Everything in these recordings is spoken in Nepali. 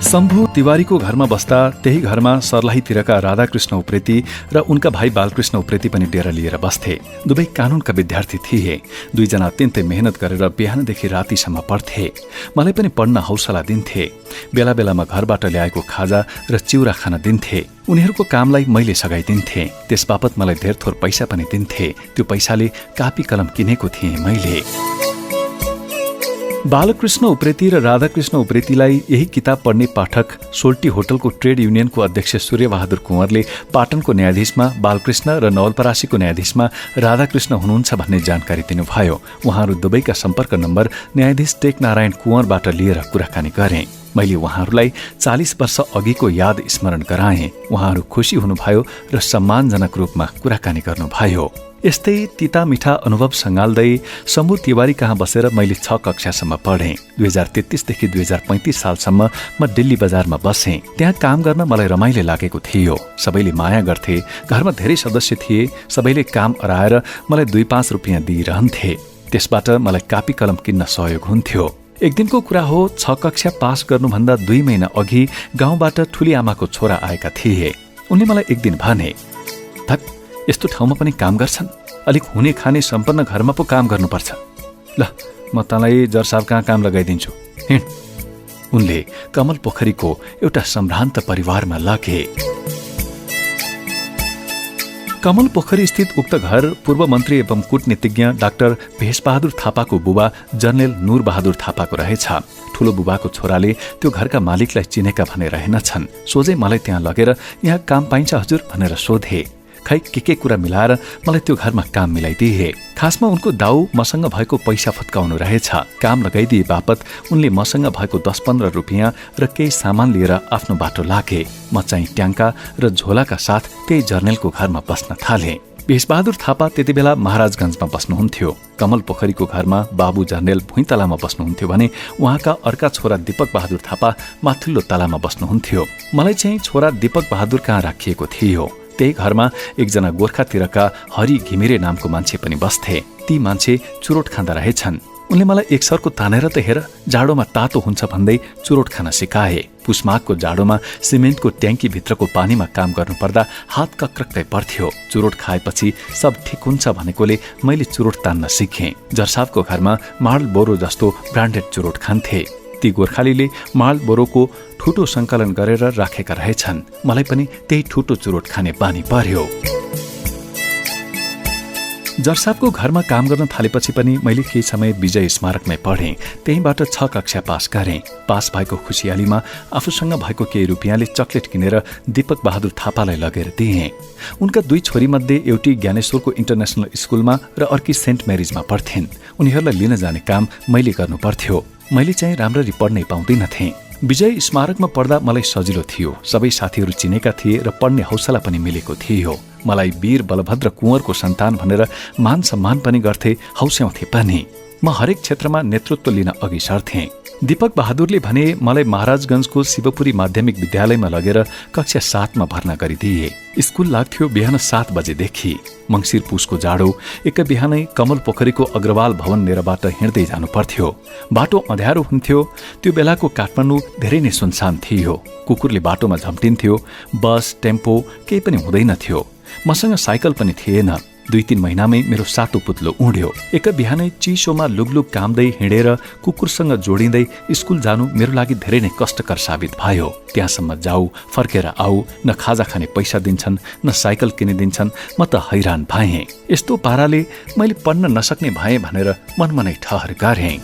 शम्भु तिवारीको घरमा बस्दा त्यही घरमा सर्लाहीतिरका राधाकृष्ण उप्रेती र उनका भाइ बालकृष्ण उप्रेती पनि डेरा लिएर बस्थे। दुवै कानूनका विद्यार्थी थिए। दुईजना अत्यन्तै मेहनत गरेर बिहानदेखि रातिसम्म पढ्थे। मलाई पनि पढ्न हौसला दिन्थे। बेला बेलामा घरबाट ल्याएको खाजा र चिउरा खान दिन्थे। उनीहरूको कामलाई मैले सघाइदिन्थे। त्यसबापत मलाई धेर थोर पैसा पनि दिन्थे। त्यो पैसाले कापी कलम किनेको थिएँ मैले। बालकृष्ण उप्रेती र राधाकृष्ण उप्रेतीलाई यही किताब पढ्ने पाठक सोल्टी होटलको ट्रेड युनियनको अध्यक्ष सूर्यबहादुर कुँवरले पाटनको न्यायाधीशमा बालकृष्ण र नवलपरासीको न्यायाधीशमा राधाकृष्ण हुनुहुन्छ भन्ने जानकारी दिनुभयो। उहाँहरू दुवैका सम्पर्क नम्बर न्यायाधीश टेकनारायण कुँवरबाट लिएर कुराकानी गरे। मैले उहाँहरूलाई 40 वर्ष अघिको याद स्मरण गराएँ। उहाँहरू खुसी हुनुभयो र सम्मानजनक रूपमा कुराकानी गर्नुभयो। यस्तै तिता मिठा अनुभव सँगाल्दै शम्भु तिवारी कहाँ बसेर मैले 6 कक्षासम्म पढेँ। 2033 देखि 2035 सालसम्म म दिल्ली बजारमा बसेँ। त्यहाँ काम गर्न मलाई रमाइलो लागेको थियो। सबैले माया गर्थे। घरमा धेरै सदस्य थिए। सबैले काम अराएर मलाई 2-5 रुपियाँ दिइरहन्थे। त्यसबाट मलाई कापी कलम किन्न सहयोग हुन्थ्यो। एक दिनको कुरा हो, 6 कक्षा पास गर्नुभन्दा 2 महिना अघि गाउँबाट ठुली आमाको छोरा आएका थिए। उनले मलाई एक दिन भने, "धत, यस्तो ठाउँमा पनि काम गर्छन्? अलिक हुने खाने सम्पन्न घरमा पो काम गर्नुपर्छ। ल, म तँलाई जरसाब कहाँ काम लगाइदिन्छु, हिँड।" उनले कमल पोखरीको एउटा सम्भ्रान्त परिवारमा लगे। कमल पोखरी स्थित उक्त घर पूर्व मन्त्री एवं कूटनीतिज्ञ डाक्टर भेषबहादुर थापाको बुबा जनरल नूरबहादुर थापाको रहेछ। ठूलो बुबाको छोराले त्यो घरका मालिकलाई चिनेका भने रहेनछन्। सोझै मलाई त्यहाँ लगेर यहाँ काम पाइन्छ हजुर भनेर सोधे। खै के कुरा मिलाएर मलाई त्यो घरमा काम मिलाइदिए। खासमा उनको दाउ मसँग भएको पैसा फत्काउनु रहेछ। काम लगाइदिए बापत उनले मसँग भएको 10-15 रुपियाँ र केही सामान लिएर आफ्नो बाटो लागे। म चाहिँ ट्याङ्का र झोलाका साथ त्यही जर्नेलको घरमा बस्न थाले। भेषबहादुर थापा त्यति बेला महाराजगञ्जमा बस्नुहुन्थ्यो। कमल पोखरीको घरमा बाबु जर्नेल भुइँतलामा बस्नुहुन्थ्यो भने उहाँका अर्का छोरा दीपक बहादुर थापा माथिल्लो तलामा बस्नुहुन्थ्यो। मलाई चाहिँ छोरा दीपक बहादुर कहाँ राखिएको थियो। त्यही घरमा एकजना गोर्खातिरका हरि घिमिरे नामको मान्छे पनि बस्थे। ती मान्छे चुरोट खाँदा रहेछन्। उनले मलाई एकसरको तानेर त हेर, जाडोमा तातो हुन्छ भन्दै चुरोट खान सिकाए। पुसमाघको जाडोमा सिमेन्टको ट्याङ्की भित्रको पानीमा काम गर्नुपर्दा हात कक्रक्कै पर्थ्यो। चुरोट खाएपछि सब ठिक हुन्छ भनेकोले मैले चुरोट तान्न सिकेँ। जरसाबको घरमा माल बोरो जस्तो ब्रान्डेड चुरोट खान्थे। ती गोर्खालीले माल बोरोको ठुटो संकलन गरेर राखेका रहेछन्। मलाई पनि त्यही ठुटो चुरोट खाने बानी पर्यो। जरसाबको घरमा काम गर्न थालेपछि पनि मैले केही समय विजय स्मारकमै पढेँ। त्यहीँबाट 6 कक्षा पास गरेँ। पास भएको खुसियालीमा आफूसँग भएको केही रुपियाँले चकलेट किनेर दीपक बहादुर थापालाई लगेर दिएँ। उनका 2 छोरीमध्ये एउटी ज्ञानेश्वरको इन्टरनेसनल स्कुलमा र अर्की सेन्ट मेरिजमा पढ्थिन्। उनीहरूलाई लिन जाने काम मैले गर्नुपर्थ्यो। मैले चाहिँ राम्ररी पढ्नै पाउँदिनथेँ। विजय स्मारकमा पढ्दा मलाई सजिलो थियो। सबै साथीहरू चिनेका थिए र पढ्ने हौसला पनि मिलेको थियो। मलाई वीर बलभद्र कुँवरको सन्तान भनेर मान सम्मान पनि गर्थे, हौस्याउँथे पनि। म हरेक क्षेत्रमा नेतृत्व लिन अघि सर्थे। दीपक बहादुरले भने मलाई महाराजगञ्जको शिवपुरी माध्यमिक विद्यालयमा लगेर कक्षा 7मा भर्ना गरिदिए। स्कुल लाग्थ्यो बिहान 7 बजेदेखि। मङ्सिर पुसको जाडो एक बिहानै कमल पोखरीको अग्रवाल भवन नेरबाट हिँड्दै जानु पर्थ्यो। बाटो अँध्यारो हुन्थ्यो। त्यो बेलाको काठमाडौँ धेरै नै सुनसान थियो। कुकुरले बाटोमा झम्टिन्थ्यो। बस टेम्पो केही पनि हुँदैनथ्यो। मसँग साइकल पनि थिएन। 2-3 महिनामै मेरो सातो पुत्लो उड्यो। एक बिहानै चिसोमा लुगलुग काम्दै हिँडेर कुकुरसँग जोडिँदै स्कुल जानु मेरो लागि धेरै नै कष्टकर साबित भयो। त्यहाँसम्म जाऊ फर्केर आऊ, न खाजा खाने पैसा दिन्छन् न साइकल किनिदिन्छन्। म त हैरान भएँ। यस्तो पाराले मैले पढ्न नसक्ने भएँ भनेर मनमा नै ठहर गरेँ।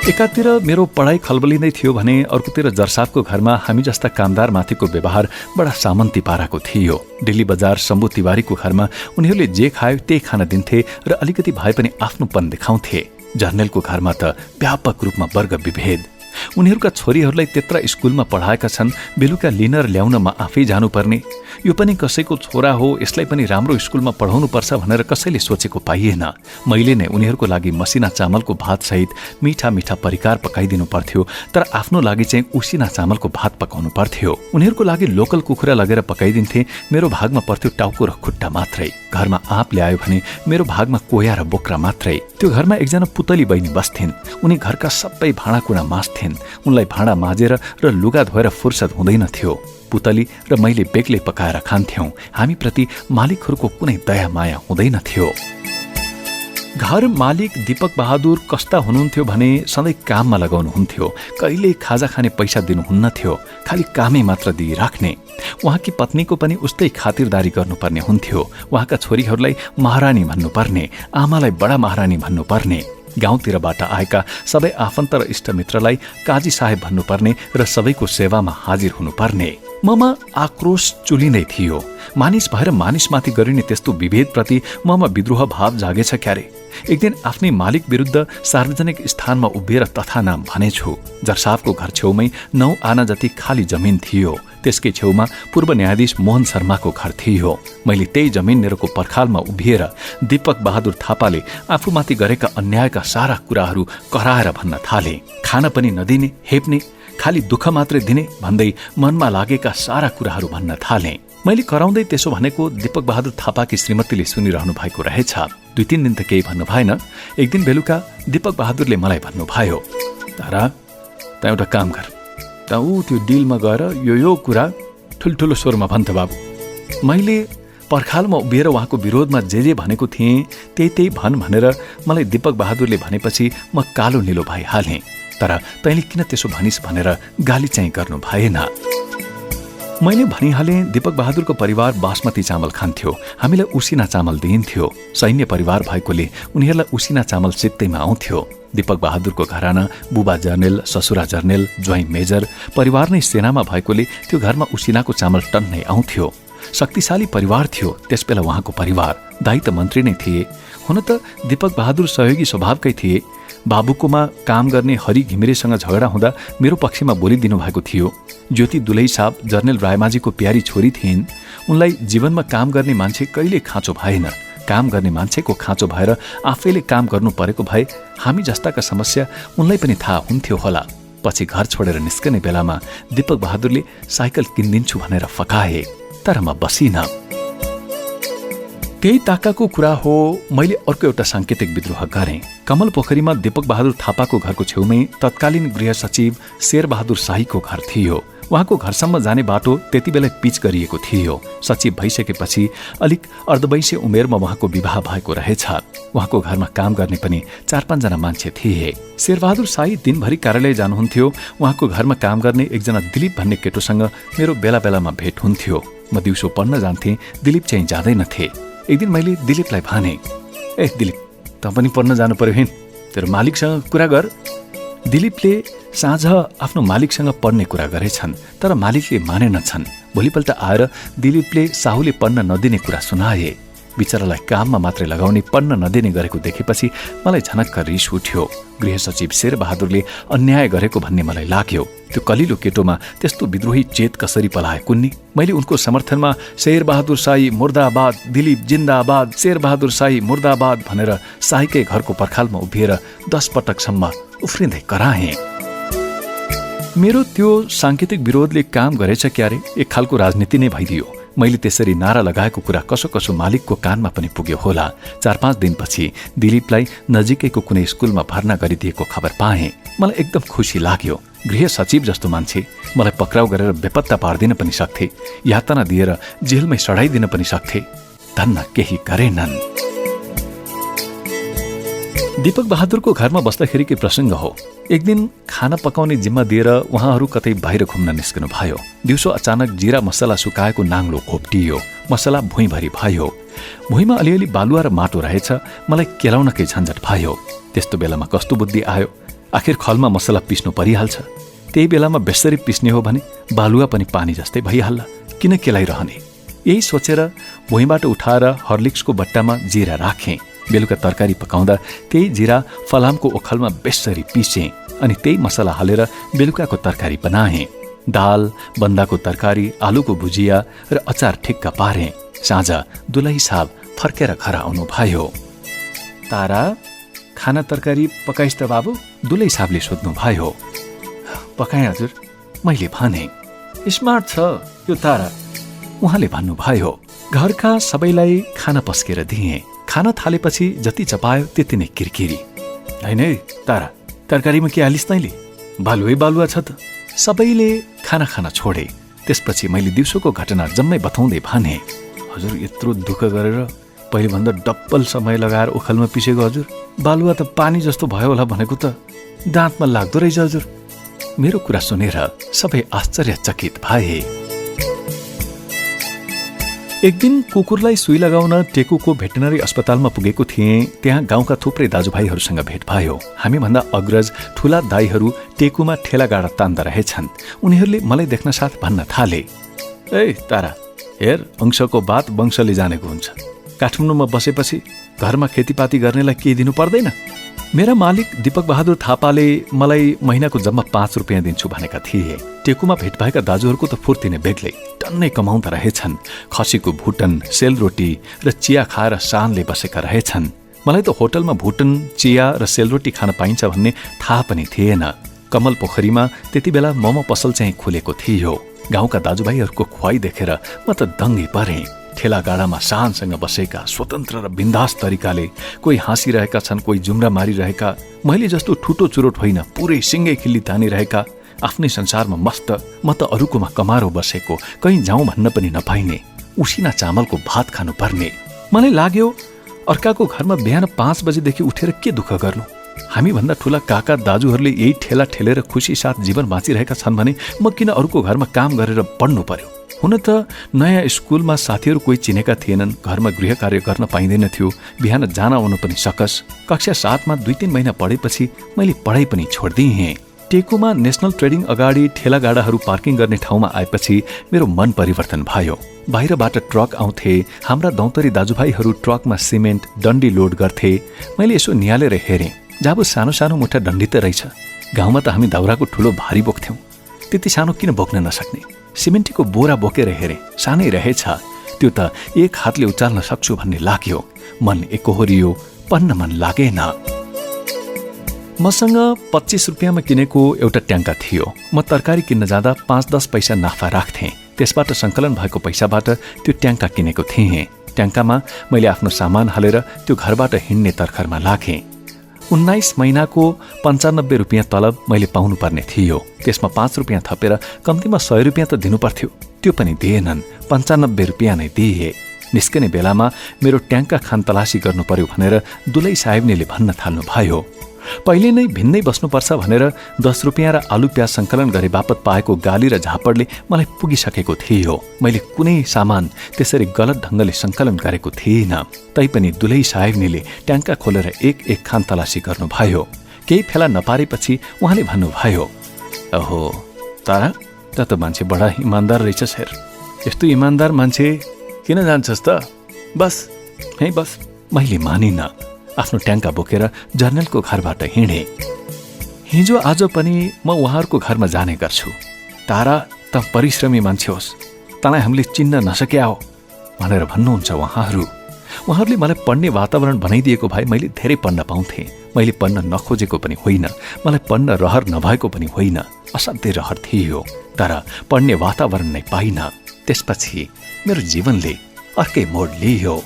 एकातिर मेरो पढाइ खलबलिँदै थियो भने अर्कोतिर जरसाबको घरमा हामी जस्ता कामदार माथिको व्यवहार बडा सामन्ती पाराको थियो। दिल्ली बजार शम्भु तिवारीको घरमा उनीहरूले जे खायो त्यही खान दिन्थे र अलिकति भए पनि आफ्नोपन देखाउँथे। जर्नेलको घरमा त व्यापक रूपमा वर्ग विभेद। उनीहरूका छोरीहरूलाई त्यत्र स्कुलमा पढाएका छन्, बेलुका लिन र ल्याउन म आफै जानुपर्ने। यो पनि कसैको छोरा हो, यसलाई पनि राम्रो स्कुलमा पढाउनु पर्छ भनेर कसैले सोचेको पाइएन। मैले नै उनीहरूको लागि मसिना चामलको भात सहित मिठा मिठा परिकार पकाइदिनु पर्थ्यो, तर आफ्नो लागि चाहिँ उसिना चामलको भात पकाउनु पर्थ्यो। उनीहरूको लागि लोकल कुखुरा लगेर पकाइदिन्थे। मेरो भागमा पर्थ्यो टाउको र खुट्टा मात्रै। घरमा आँप ल्यायो भने मेरो भागमा कोया र बोक्रा मात्रै। त्यो घरमा एकजना पुतली बहिनी बस्थिन्। उनी घरका सबै भाँडाकुँडा माझ्थिन्। थिइन्। उनलाई भाँडा माझेर र लुगा धोएर फुर्सद हुँदैनथ्यो। पुतली र मैले बेग्लै पकाएर खान्थ्यौं। हामीप्रति मालिकहरूको कुनै दया माया हुँदैनथ्यो। घर मालिक दीपक बहादुर कस्ता हुनुहुन्थ्यो भने सधैँ काममा लगाउनुहुन्थ्यो। कहिले खाजा खाने पैसा दिनुहुन्नथ्यो, खालि कामै मात्र दिइराख्ने। उहाँकी पत्नीको पनि उस्तै खातिरदारी गर्नुपर्ने हुन्थ्यो। उहाँका छोरीहरूलाई महारानी भन्नुपर्ने, आमालाई बडा महारानी भन्नुपर्ने। गाउँतिरबाट आएका सबै आफन्त र इष्टमित्रलाई काजी साहेब भन्नुपर्ने र सबैको सेवामा हाजिर हुनुपर्ने। ममा आक्रोश चुलिँदै थियो। मानिस भएर मानिसमाथि गरिने त्यस्तो विभेदप्रति ममा विद्रोह भाव जागेछ क्यारे। एक दिन आफ्नै मालिक विरुद्ध सार्वजनिक स्थानमा उभिएर तथा नाम भनेछु। जरसाबको घर छेउमै 9 आना जति खाली जमिन थियो। त्यसकै छेउमा पूर्व न्यायाधीश मोहन शर्माको घर थियो। मैले त्यही जमिननेरको पर्खालमा उभिएर दीपक बहादुर थापाले आफूमाथि गरेका अन्यायका सारा कुराहरू कराएर भन्न थाले। खान पनि नदिने, हेप्ने, खाली दुःख मात्रै दिने भन्दै मनमा लागेका सारा कुराहरू भन्न थाले। मैले कराउँदै त्यसो भनेको दीपक बहादुर थापाकी श्रीमतीले सुनिरहनु भएको रहेछ। 2-3 दिन त केही भन्नु भएन। एक दिन बेलुका दीपक बहादुरले मलाई भन्नुभयो, तारा त एउटा काम गर, त त्यो डिलमा गएर यो कुरा ठुल्ठुलो स्वरमा भन्छ बाबु। मैले पर्खालमा उभिएर उहाँको विरोधमा जे भनेको थिएँ त्यही भन भनेर मलाई दीपक बहादुरले भनेपछि म कालो निलो भइहालेँ। तर तैँले किन त्यसो भनिस् भनेर गाली चाहिँ गर्नु भएन। मैले भनिहालेँ दीपक बहादुरको परिवार बासमती चामल खान्थ्यो, हामीलाई उसिना चामल दिइन्थ्यो। सैन्य परिवार भएकोले उनीहरूलाई उसिना चामल सित्तैमा आउँथ्यो। दीपक बहादुरको घराना बुबा जर्नेल, ससुरा जर्नेल, ज्वाइँ मेजर, परिवार नै सेनामा भएकोले त्यो घरमा उसिनाको चामल टन्नै आउँथ्यो। शक्तिशाली परिवार थियो त्यसबेला उहाँको परिवार। दाइ त मन्त्री नै थिए। हुन त दीपक बहादुर सहयोगी स्वभावकै थिए। बाबुकोमा काम गर्ने हरि घिमिरेसँग झगडा हुँदा मेरो पक्षमा बोलिदिनु भएको थियो। ज्योति दुलै साहब जर्नेल रायमाझीको प्यारी छोरी थिइन्। उनलाई जीवनमा काम गर्ने मान्छे कहिले खाँचो भएन। काम गर्ने मान्छेको खाँचो भएर आफैले काम गर्नु परेको भए हामी जस्ताका समस्या उनलाई पनि थाहा हुन्थ्यो होला। पछि घर छोडेर निस्कने बेलामा दीपक बहादुरले साइकल किनिदिन्छु भनेर फकाए, तर म बसिन। त्यही ताकाको कुरा हो, मैले अर्को एउटा सांकेतिक विद्रोह गरेँ। कमल पोखरीमा दीपक बहादुर थापाको घरको छेउमै तत्कालीन गृह सचिव शेरबहादुर शाहीको घर थियो। उहाँको घरसम्म जाने बाटो त्यति बेला पिच गरिएको थियो। सचिव भइसकेपछि अलिक अर्धवयस्क उमेरमा उहाँको विवाह भएको रहेछ। उहाँको घरमा काम गर्ने पनि 4-5 जना मान्छे थिए। शेरबहादुर शाही दिनभरि कार्यालय जानुहुन्थ्यो। उहाँको घरमा काम गर्ने एकजना दिलीप भन्ने केटोसँग मेरो बेला बेलामा भेट हुन्थ्यो। म दिउँसो पढ्न जान्थेँ, दिलीप चाहिँ जाँदैनथे। एक दिन मैले दिलीपलाई भने, ए दिलीप, त पनि पढ्न जानु पर्यो हिँड, तेरो मालिकसँग कुरा गर। दिलीपले साँझ आफ्नो मालिकसँग पढ्ने कुरा गरेछन्, तर मालिकले मानेनछन्। भोलिपल्ट आएर दिलीपले साहुले पढ्न नदिने कुरा सुनाए। बिचरालाई काममा मात्रै लगाउने, पढ्न नदिने गरेको देखेपछि मलाई झनक्क रिस उठ्यो। गृह सचिव शेरबहादुरले अन्याय गरेको भन्ने मलाई लाग्यो। त्यो कलिलो केटोमा त्यस्तो विद्रोही चेत कसरी पलाए कुन्नी। मैले उनको समर्थनमा शेरबहादुर शाही मुर्दाबाद, दिलीप जिन्दाबाद, शेरबहादुर शाही मुर्दाबाद भनेर शाहीकै घरको पर्खालमा उभिएर 10 पटकसम्म उफ्रिँदै कराएँ। मेरो त्यो सांकेतिक विरोधले काम गरेछ क्यारे, एक खालको राजनीति नै भइदियो। मैले त्यसरी नारा लगाएको कुरा कसो कसो मालिकको कानमा पनि पुग्यो होला। 4-5 दिनपछि दिलीपलाई नजिकैको कुनै स्कुलमा भर्ना गरिदिएको खबर पाएँ। मलाई एकदम खुसी लाग्यो। गृह सचिव जस्तो मान्छे मलाई पक्राउ गरेर बेपत्ता पार्दिन पनि सक्थे, यातना दिएर जेलमै सडाइदिन पनि सक्थे। धन्न केही गरेनन्। दीपक बहादुरको घरमा बस्दाखेरिकै प्रसङ्ग हो। एक दिन खाना पकाउने जिम्मा दिएर उहाँहरू कतै बाहिर घुम्न निस्कनु भयो। दिउँसो अचानक जिरा मसला सुकाएको नाङ्लो घोप्टियो। मसला भुइँभरि भयो। भुइँमा अलिअलि बालुवा र माटो रहेछ। मलाई केलाउनकै झन्झट भयो। त्यस्तो बेलामा कस्तो बुद्धि आयो, आखिर खलमा मसला पिस्नु परिहाल्छ। त्यही बेलामा बेसरी पिस्ने हो भने बालुवा पनि पानी जस्तै भइहाल्ला, किन केलाइरहने। यही सोचेर भुइँबाट उठाएर हर्लिक्सको बट्टामा जिरा राखेँ। बेलुका तरकारी पकाउँदा त्यही जिरा फलामको ओखलमा बेसरी पिसेँ, अनि त्यही मसला हालेर बेलुकाको तरकारी बनाएँ। दाल, बन्दाको तरकारी, आलुको भुजिया र अचार ठिक्क पारेँ। साँझ दुलै साहब फर्केर घर आउनु भयो। तारा, खाना तरकारी पकाइस् त बाबु? दुलै साहबले सोध्नु भयो। पकाएँ हजुर, मैले भने। स्मार्ट छ यो तारा, उहाँले भन्नुभयो। घरका सबैलाई खाना पस्केर दिएँ। खाना थालेपछि जति चपायो त्यति नै किरकिरी। होइन है तारा, तरकारीमा के हालिस् तैँले? बालुवै बालुवा छ त। सबैले खाना खान छोडे। त्यसपछि मैले दिउँसोको घटना जम्मै बताउँदै भने, हजुर यत्रो दुःख गरेर पहिलेभन्दा डब्बल समय लगाएर ओखलमा पिसेको हजुर, बालुवा त पानी जस्तो भयो होला भनेको त दाँतमा लाग्दो रहेछ हजुर। मेरो कुरा सुनेर सबै आश्चर्यचकित भए। एक दिन कुकुरलाई सुई लगाउन टेकुको भेटनरी अस्पतालमा पुगेको थिएँ। त्यहाँ गाउँका थुप्रै दाजुभाइहरूसँग भेट भयो। हामीभन्दा अग्रज ठुला दाईहरू टेकुमा ठेलागाडा तान्दा रहेछन्। उनीहरूले मलाई देख्न साथ भन्न थाले, ए तारा हेर, अंशको बात वंशले जानेको हुन्छ। काठमाडौँमा बसेपछि घरमा खेतीपाती गर्नेलाई के दिनु पर्दैन? मेरा मालिक दीपक बहादुर थापाले मलाई महिनाको जम्मा 5 रुपियाँ दिन्छु भनेका थिए। टेकुमा भेट भएका दाजुहरूको त फुर्ती नै बेग्लै, टन्नै कमाउँदा रहेछन्। खसीको भुटन, सेलरोटी र चिया खाएर शानले बसेका रहेछन्। मलाई त होटलमा भुटन, चिया र सेलरोटी खान पाइन्छ भन्ने थाहा पनि थिएन। कमल पोखरीमा त्यति बेला मोमो पसल चाहिँ खुलेको थियो। गाउँका दाजुभाइहरूको खुवाई देखेर म त दङ्गै परेँ। ठेलागाडामा शानसँग बसेका, स्वतन्त्र र बिन्दास तरिकाले कोही हाँसिरहेका छन्, कोही जुम्रा मारिरहेका। मैले जस्तो ठुटो चुरोट होइन, पुरै सिङ्गै खिल्ली तानिरहेका। आफ्नै संसारमा मस्त, म त अरूकोमा कमारो बसेको, कहीँ जाउँ भन्न पनि नपाइने। उसिना चामलको भात खानुपर्ने। मलाई लाग्यो अर्काको घरमा बिहान 5 बजेदेखि उठेर के दुःख गर्नु। हामीभन्दा ठुला काका दाजुहरूले यही ठेला ठेलेर खुसी साथ जीवन बाँचिरहेका छन् भने म किन अरूको घरमा काम गरेर पढ्नु पर्यो? हुन त नयाँ स्कुलमा साथीहरू कोही चिनेका थिएनन्। घरमा गृह कार्य गर्न पाइँदैन थियो। बिहान जान आउनु पनि सकस। कक्षा 7 मा 2-3 महिना पढेपछि मैले पढाइ पनि छोडिदिएँ। टेकुमा नेसनल ट्रेडिङ अगाडि ठेलागाडाहरू पार्किङ गर्ने ठाउँमा आएपछि मेरो मन परिवर्तन भयो। बाहिरबाट ट्रक आउँथे। हाम्रा दौतरी दाजुभाइहरू ट्रकमा सिमेन्ट, डन्डी लोड गर्थे। मैले यसो निहालेर हेरेँ, जाबो सानो सानो मुठा डन्डी त रहेछ। गाउँमा त हामी दाउराको ठुलो भारी बोक्थ्यौँ, त्यति सानो किन बोक्न नसक्ने? सिमेन्टीको बोरा बोकेर हेरेँ, सानै रहेछ। त्यो त एक हातले उचाल्न सक्छु भन्ने लाग्यो। मन एकोहोरियो, पढ्न मन लागेन। मसँग 25 रुपियाँमा किनेको एउटा ट्याङ्का थियो। म तरकारी किन्न जाँदा 5-10 पैसा नाफा राख्थेँ। त्यसबाट सङ्कलन भएको पैसाबाट त्यो ट्याङ्का किनेको थिएँ। ट्याङ्कामा मैले आफ्नो सामान हालेर त्यो घरबाट हिँड्ने तर्खरमा लागेँ। 19 महिनाको 95 रुपियाँ तलब मैले पाउनुपर्ने थियो। त्यसमा 5 रुपियाँ थपेर कम्तीमा 100 रुपियाँ त दिनुपर्थ्यो। त्यो पनि दिएनन्। 95 रुपियाँ नै दिए। निस्कने बेलामा मेरो ट्याङ्का खानतलासी गर्नु पर्यो भनेर दुलै साहेबनीले भन्न थाल्नु भयो। पहिले नै भिन्नै बस्नुपर्छ भनेर 10 रुपियाँ र आलु प्याज सङ्कलन गरे बापत पाएको गाली र झापडले मलाई पुगिसकेको थियो। मैले कुनै सामान त्यसरी गलत ढङ्गले सङ्कलन गरेको थिइनँ। तैपनि दुलै साहेबनीले ट्याङ्का खोलेर एक खान तलासी गर्नुभयो। केही फेला नपारेपछि उहाँले भन्नुभयो, ओहो तारा, त मान्छे बडा इमान्दार रहेछस् हेर। यस्तो इमान्दार मान्छे किन जान्छस् त? बस है बस। मैले मानिनँ। आफ्नो ट्याङ्का बोकेर जर्नलको घरबाट हिँडे। हिजो आज पनि म उहाँहरूको घरमा जाने गर्छु। तारा, त परिश्रमी मान्छे होस्, तँलाई हामीले चिन्न नसक्या हो भनेर भन्नुहुन्छ उहाँहरूले मलाई पढ्ने वातावरण बनाइदिएको भए मैले धेरै पढ्न पाउँथेँ। मैले पढ्न नखोजेको पनि होइन, मलाई पढ्न रहर नभएको पनि होइन। असाध्यै रहर थियो, तर पढ्ने वातावरण नै पाइनँ। त्यसपछि मेरो जीवनले अर्कै मोड लियो।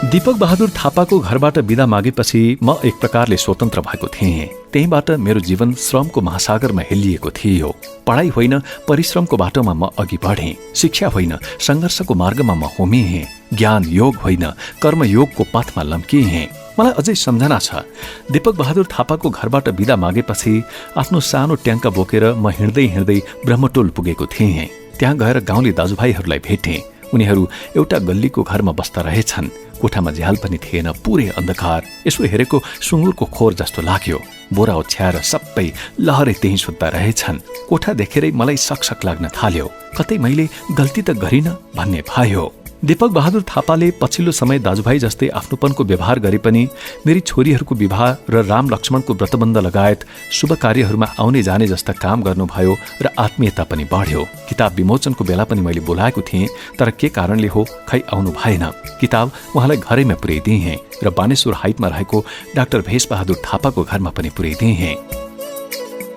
दीपक बहादुर थापाको घरबाट बिदा मागेपछि म एक प्रकारले स्वतन्त्र भएको थिएँ। त्यहीबाट मेरो जीवन श्रमको महासागरमा हेलिएको थियो। पढाइ होइन, परिश्रमको बाटोमा म अघि बढेँ। शिक्षा होइन, सङ्घर्षको मार्गमा म होमिएँ। ज्ञान योग होइन, कर्मयोगको पथमा लम्किएँ। मलाई अझै सम्झना छ, दीपक बहादुर थापाको घरबाट बिदा मागेपछि आफ्नो सानो ट्याङ्का बोकेर म हिँड्दै हिँड्दै ब्रह्मटोल पुगेको थिएँ। त्यहाँ गएर गाउँले दाजुभाइहरूलाई भेटेँ। उनीहरू एउटा गल्लीको घरमा बस्दा रहेछन्। कोठामा झ्याल पनि थिएन, पुरै अन्धकार। यसो हेरेको सुँगुरको खोर जस्तो लाग्यो। बोरा ओछ्याएर सबै लहरै त्यहीँ सुत्दा रहेछन्। कोठा देखेरै मलाई सकसक लाग्न थाल्यो। कतै मैले गल्ती त गरिन भन्ने भयो। दीपक बहादुर थापाले पछिल्लो समय दाजुभाइ जस्तै आफ्नोपनको व्यवहार गरे पनि मेरी छोरीहरूको विवाह र राम लक्ष्मणको व्रतबन्ध लगायत शुभ कार्यहरूमा आउने जाने जस्ता काम गर्नुभयो र आत्मीयता पनि बढ्यो। किताब विमोचनको बेला पनि मैले बोलाएको थिएँ, तर के कारणले हो खै आउनु भएन। किताब उहाँलाई घरैमा पुर्याइदिएँ र बानेश्वर हाइटमा रहेको डाक्टर भेषबहादुर थापाको घरमा पनि पुर्याइदिएँ।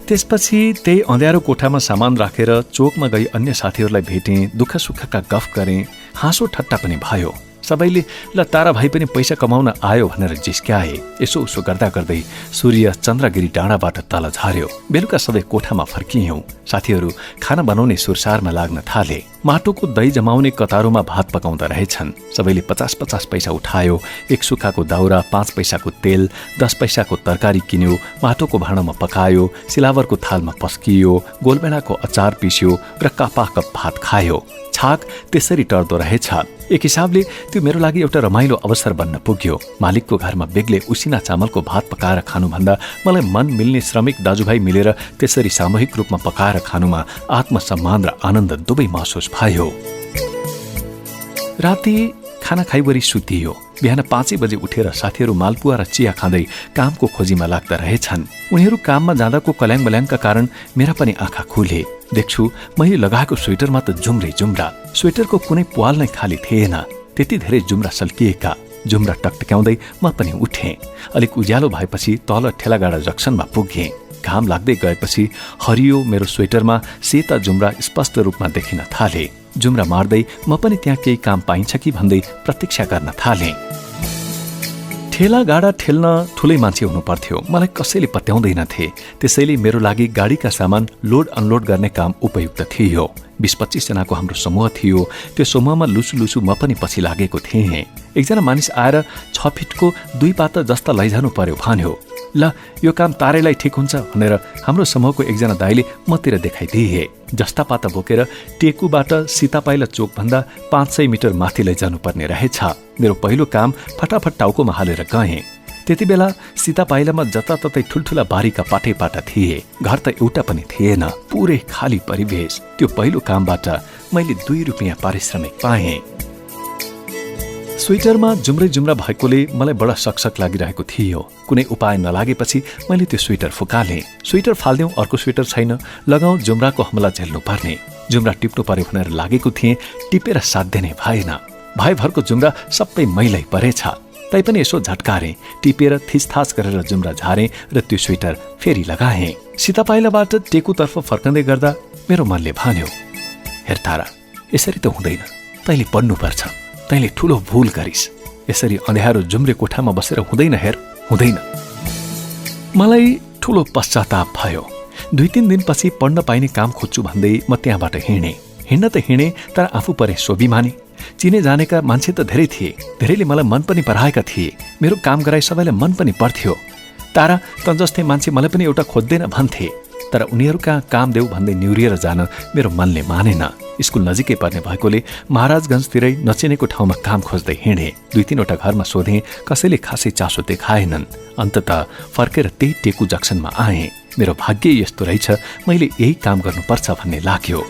त्यसपछि त्यही अँध्यारो कोठामा सामान राखेर चोकमा गई अन्य साथीहरूलाई भेटेँ, दुःख सुखका गफ गरेँ, हाँसो ठट्टा पनि भयो। सबैले ल तारा भाइ पनि पैसा कमाउन आयो भनेर जिस्क्याए। यसो उसो गर्दा गर्दै सूर्य चन्द्रगिरी डाँडाबाट तल झर्यो। बेलुका सबै कोठामा फर्कियौं। साथीहरू खाना बनाउने सुरसारमा लाग्न थाले। माटोको दही जमाउने कतारोमा भात पकाउँदा रहेछन्। सबैले 50-50 पैसा उठायो। 1 सुक्खाको दाउरा, 5 पैसाको तेल, 10 पैसाको तरकारी किन्यो। माटोको भाँडामा पकायो। सिलावरको थालमा पस्कियो। गोलबेडाको अचार पिस्यो र कपाकप भात खायो। छाक त्यसरी टर्दो रहेछ। एक हिसाबले त्यो मेरो लागि एउटा रमाइलो अवसर बन्न पुग्यो। मालिकको घरमा बेग्लै उसिना चामलको भात पकाएर खानुभन्दा मलाई मन मिल्ने श्रमिक दाजुभाइ मिलेर त्यसरी सामूहिक रूपमा पकाएर खानुमा आत्मसम्मान र आनन्द दुवै महसुस भयो। राति खाना खाइवरी सुतियो। बिहान 5 बजे उठेर साथीहरू मालपुवा र चिया खाँदै कामको खोजीमा लाग्दा रहेछन्। उनीहरू काममा जाँदाको कल्याङ बल्याङका कारण मेरा पनि आँखा खुले। देख्छु मैले लगाएको स्वेटरमा त जुम्रा। स्वेटरको कुनै प्वाल नै खाली थिएन। त्यति धेरै जुम्रा सल्किएका। जुम्रा टकटक्याउँदै म पनि उठेँ। अलिक उज्यालो भएपछि तल ठेलागाडा जक्सनमा पुगेँ। घाम लाग्दै गएपछि हरियो मेरो स्वेटरमा सेता जुम्रा स्पष्ट रूपमा देखिन थाले। जुम्रा मार्दै म पनि त्यहाँ केही काम पाइन्छ कि भन्दै प्रतीक्षा गर्न थालेँ। ठेला गाडा ठेल्न ठुलै मान्छे हुनु पर्थ्यो। मलाई कसैले पत्याउँदैनथे। त्यसैले मेरो लागि गाडीका सामान लोड अनलोड गर्ने काम उपयुक्त थियो। 20-25 जनाको हाम्रो समूह थियो। त्यो समूहमा लुसु म पनि पछि लागेको थिएँ। एकजना मानिस आएर 6 फिटको 2 पाता जस्ता लैजानु पर्यो भन्यो। ल यो काम तारेलाई ठिक हुन्छ भनेर हाम्रो समूहको एकजना दाइले मतिर देखाइदिए। जस्ता पाता बोकेर टेकुबाट सीतापाइला चोकभन्दा 500 मिटर माथि लैजानु पर्ने रहेछ। मेरो पहिलो काम फटाफट टाउकोमा हालेर गएँ। त्यति बेला सीतापाइलामा जताततै ठुल्ठुला बारीका पाटा थिए। घर त एउटा पनि थिएन। पुरै खाली परिवेश। त्यो पहिलो कामबाट मैले 2 रुपियाँ पारिश्रमिक पाएँ। स्वेटरमा जुम्रा भएकोले मलाई बडा सकसक लागिरहेको थियो। कुनै उपाय नलागेपछि मैले त्यो स्वेटर फुकालेँ। स्वेटर फाल्देऊ, अर्को स्वेटर छैन, लगाऊ, जुम्राको हमला झेल्नु पर्ने। जुम्रा टिप्नु पर्यो भनेर लागेको थिएँ। टिपेर साध्य नै भएन। भाइभरको जुम्रा सबै मैलै परेछ। तैपनि यसो झट्कारेँ। टिपेर थिचथाच गरेर जुम्रा झारेँ र त्यो स्वेटर फेरि लगाएँ। सीतापाइलाबाट टेकुतर्फ फर्कँदै गर्दा मेरो मनले भन्यो, हेर तारा, यसरी त हुँदैन। तैँले पढ्नुपर्छ। तैँले ठुलो भूल गरिस्। यसरी अँध्यारो जुम्रे कोठामा बसेर हुँदैन। हेर, हुँदैन। मलाई ठुलो पश्चाताप भयो। 2-3 दिनपछि पढ्न पाइने काम खोज्छु भन्दै म त्यहाँबाट हिँडेँ। हिँड्न त हिँडेँ, तर आफू परे स्वाभिमानी। चिने जानेका मान्छे त धेरै थिए। धेरैले मलाई मन पनि पराएका थिए। मेरो काम गराई सबैलाई मन पनि पर्थ्यो। तारा, त जस्तै मान्छे मलाई पनि एउटा खोज्दैन भन्थे। तर उनीहरू कहाँ काम देऊ भन्दै निहुरिएर जान मेरो मनले मानेन। स्कुल नजिकै पर्ने भएकोले महाराजगञ्जतिरै नचिनेको ठाउँमा काम खोज्दै हिँडेँ। 2-3 वटा घरमा सोधेँ। कसैले खासै चासो देखाएनन्। अन्ततः फर्केर त्यही टेकु जक्सनमा आएँ। मेरो भाग्य यस्तो रहेछ, मैले यही काम गर्नुपर्छ भन्ने लाग्यो।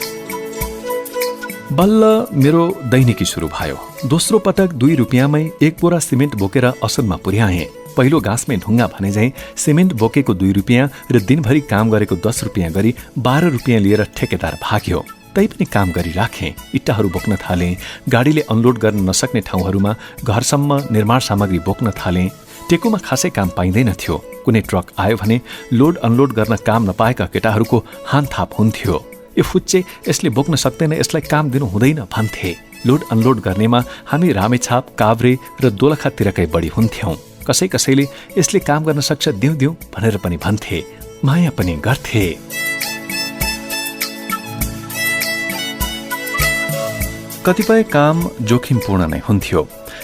बल्ल मेरो दैनिकी सुरु भयो। दोस्रो पटक 2 रुपियाँमै 1 बोरा सिमेन्ट बोकेर असलमा पुर्याएँ। पहिलो गाँसमै ढुङ्गा भने झैँ सिमेन्ट बोकेको 2 रुपियाँ र दिनभरि काम गरेको 10 रुपियाँ गरी 12 रुपियाँ लिएर ठेकेदार भाग्यो। तैपनि काम गरिराखेँ। इट्टाहरू बोक्न थालेँ। गाडीले अनलोड गर्न नसक्ने ठाउँहरूमा घरसम्म निर्माण सामग्री बोक्न थालेँ। टेकुमा खासै काम पाइँदैन थियो। कुनै ट्रक आयो भने लोड अनलोड गर्न काम नपाएका केटाहरूको हानथाप हुन्थ्यो। यो फुच्चे, यसले बोक्न सक्दैन, यसलाई काम दिनु हुँदैन भन्थे। लोड अनलोड गर्नेमा हामी रामेछाप, काभ्रे र दोलखातिरकै बढी हुन्थ्यौं। कसैले यसले काम गर्न सक्छ, दिउँ भनेर पनि भन्थे। माया पनि गर्थे। कतिपय काम जोखिमपूर्ण नै हुन्थ्यो।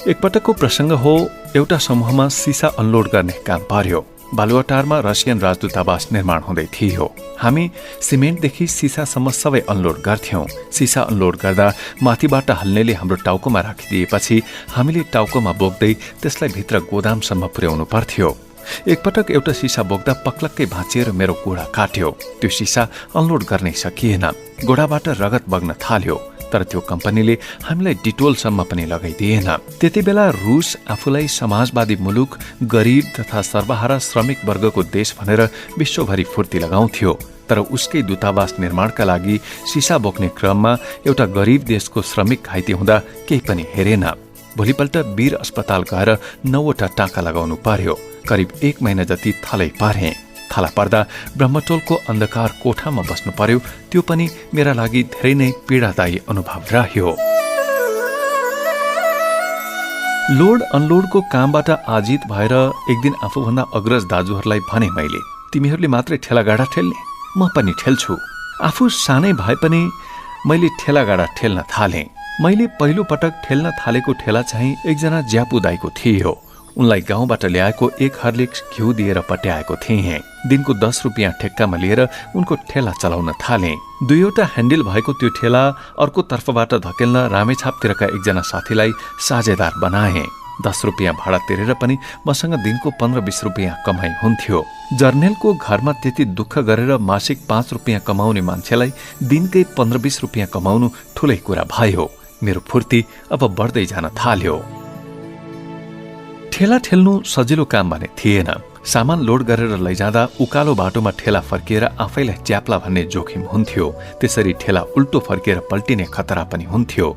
एकपटकको प्रसङ्ग हो, एउटा समूहमा सिसा अनलोड गर्ने काम पर्यो। बालुवाटारमा रसियन राजदूतावास निर्माण हुँदै थियो। हामी सिमेन्टदेखि सिसासम्म सबै अनलोड गर्थ्यौं। सिसा अनलोड गर्दा माथिबाट हल्नेले हाम्रो टाउकोमा राखिदिएपछि हामीले टाउकोमा बोक्दै त्यसलाई भित्र गोदामसम्म पुर्याउनु पर्थ्यो। एकपटक एउटा सिसा बोक्दा पक्लक्कै भाँचिएर मेरो गोडा काट्यो। त्यो सिसा अनलोड गर्नै सकिएन। गोडाबाट रगत बग्न थाल्यो। तर त्यो कम्पनीले हामीलाई डिटोलसम्म पनि लगाइदिएन। त्यति बेला रुस आफूलाई समाजवादी मुलुक, गरिब तथा सर्वहारा श्रमिक वर्गको देश भनेर विश्वभरि फुर्ती लगाउँथ्यो। तर उसकै दूतावास निर्माणका लागि सिसा बोक्ने क्रममा एउटा गरिब देशको श्रमिक घाइते हुँदा केही पनि हेरेन। भोलिपल्ट वीर अस्पताल गएर 9 वटा टाँका लगाउनु पर्यो। करिब 1 महिना जति थलै पारे। थला पर्दा ब्रह्मटोलको अन्धकार कोठामा बस्नु पर्यो। त्यो पनि मेरा लागि धेरै नै पीडादायी अनुभव रह्यो। लोड अनलोडको कामबाट आजित भएर एक दिन आफूभन्दा अग्रज दाजुहरूलाई भने मैले, तिमीहरूले मात्रै ठेलागाडा ठेल्ने, म पनि ठेल्छु। आफू सानै भए पनि मैले ठेलागाडा ठेल्न थालेँ। मैले पहिलो पटक ठेल्न थालेको ठेला चाहिँ एकजना ज्यापु दाइको थियो। उनलाई गाउँबाट ल्याएको 1 हर्लिक्स घिउ दिएर पट्याएको थिएँ। दिनको 10 रुपियाँ ठेक्कामा लिएर उनको ठेला चलाउन थालेँ। 2वटा ह्यान्डल भएको त्यो ठेला अर्को तर्फबाट धकेल्न रामेछापतिरका एकजना साथीलाई साझेदार बनाए। 10 रुपियाँ भाडा तिरेर पनि मसँग दिनको 15-20 रुपियाँ कमाइ हुन्थ्यो। जर्नेलको घरमा त्यति दुःख गरेर मासिक 5 रुपियाँ कमाउने मान्छेलाई दिनकै 15-20 रुपियाँ कमाउनु ठुलै कुरा भयो। मेरो फुर्ती अब बढ्दै जान थाल्यो। ठेला ठेल्नु सजिलो काम भने थिएन। सामान लोड गरेर लैजाँदा उकालो बाटोमा ठेला फर्किएर आफैलाई च्याप्ला भन्ने जोखिम हुन्थ्यो। त्यसरी ठेला उल्टो फर्किएर पल्टिने खतरा पनि हुन्थ्यो।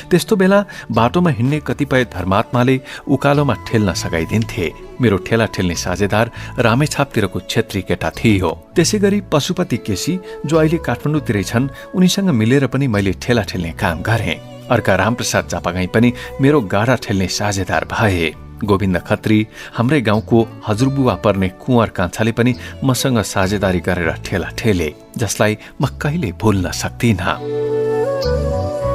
त्यस्तो बेला बाटोमा हिँड्ने कतिपय धर्मात्माले उकालोमा ठेल्न सघाइदिन्थे। मेरो ठेला ठेल्ने साझेदार रामेछापतिरको छेत्री केटा थियो। त्यसै गरी पशुपति केसी जो अहिले काठमाडौँतिरै छन्, उनीसँग मिलेर पनि मैले ठेला ठेल्ने काम गरेँ। अर्का रामप्रसाद चापागाई पनि मेरो गाडा ठेल्ने साझेदार भए। गोविन्द खत्री, हाम्रै गाउँको हजुरबुवा पर्ने कुँवर कान्छाले पनि मसँग साझेदारी गरेर ठेला ठेले, जसलाई म कहिले भुल्न सक्दिनँ।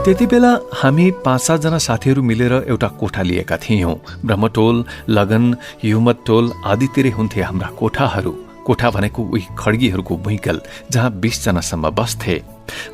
त्यति बेला हामी 5-7 जना साथीहरू मिलेर एउटा कोठा लिएका थियौं। ब्रह्मटोल, लगन, युमत टोल आदितिरै हुन्थे हाम्रा कोठाहरू। कोठा भनेको उही खड्गीहरूको भुइँकल जहाँ 20 जनासम्म बस्थे।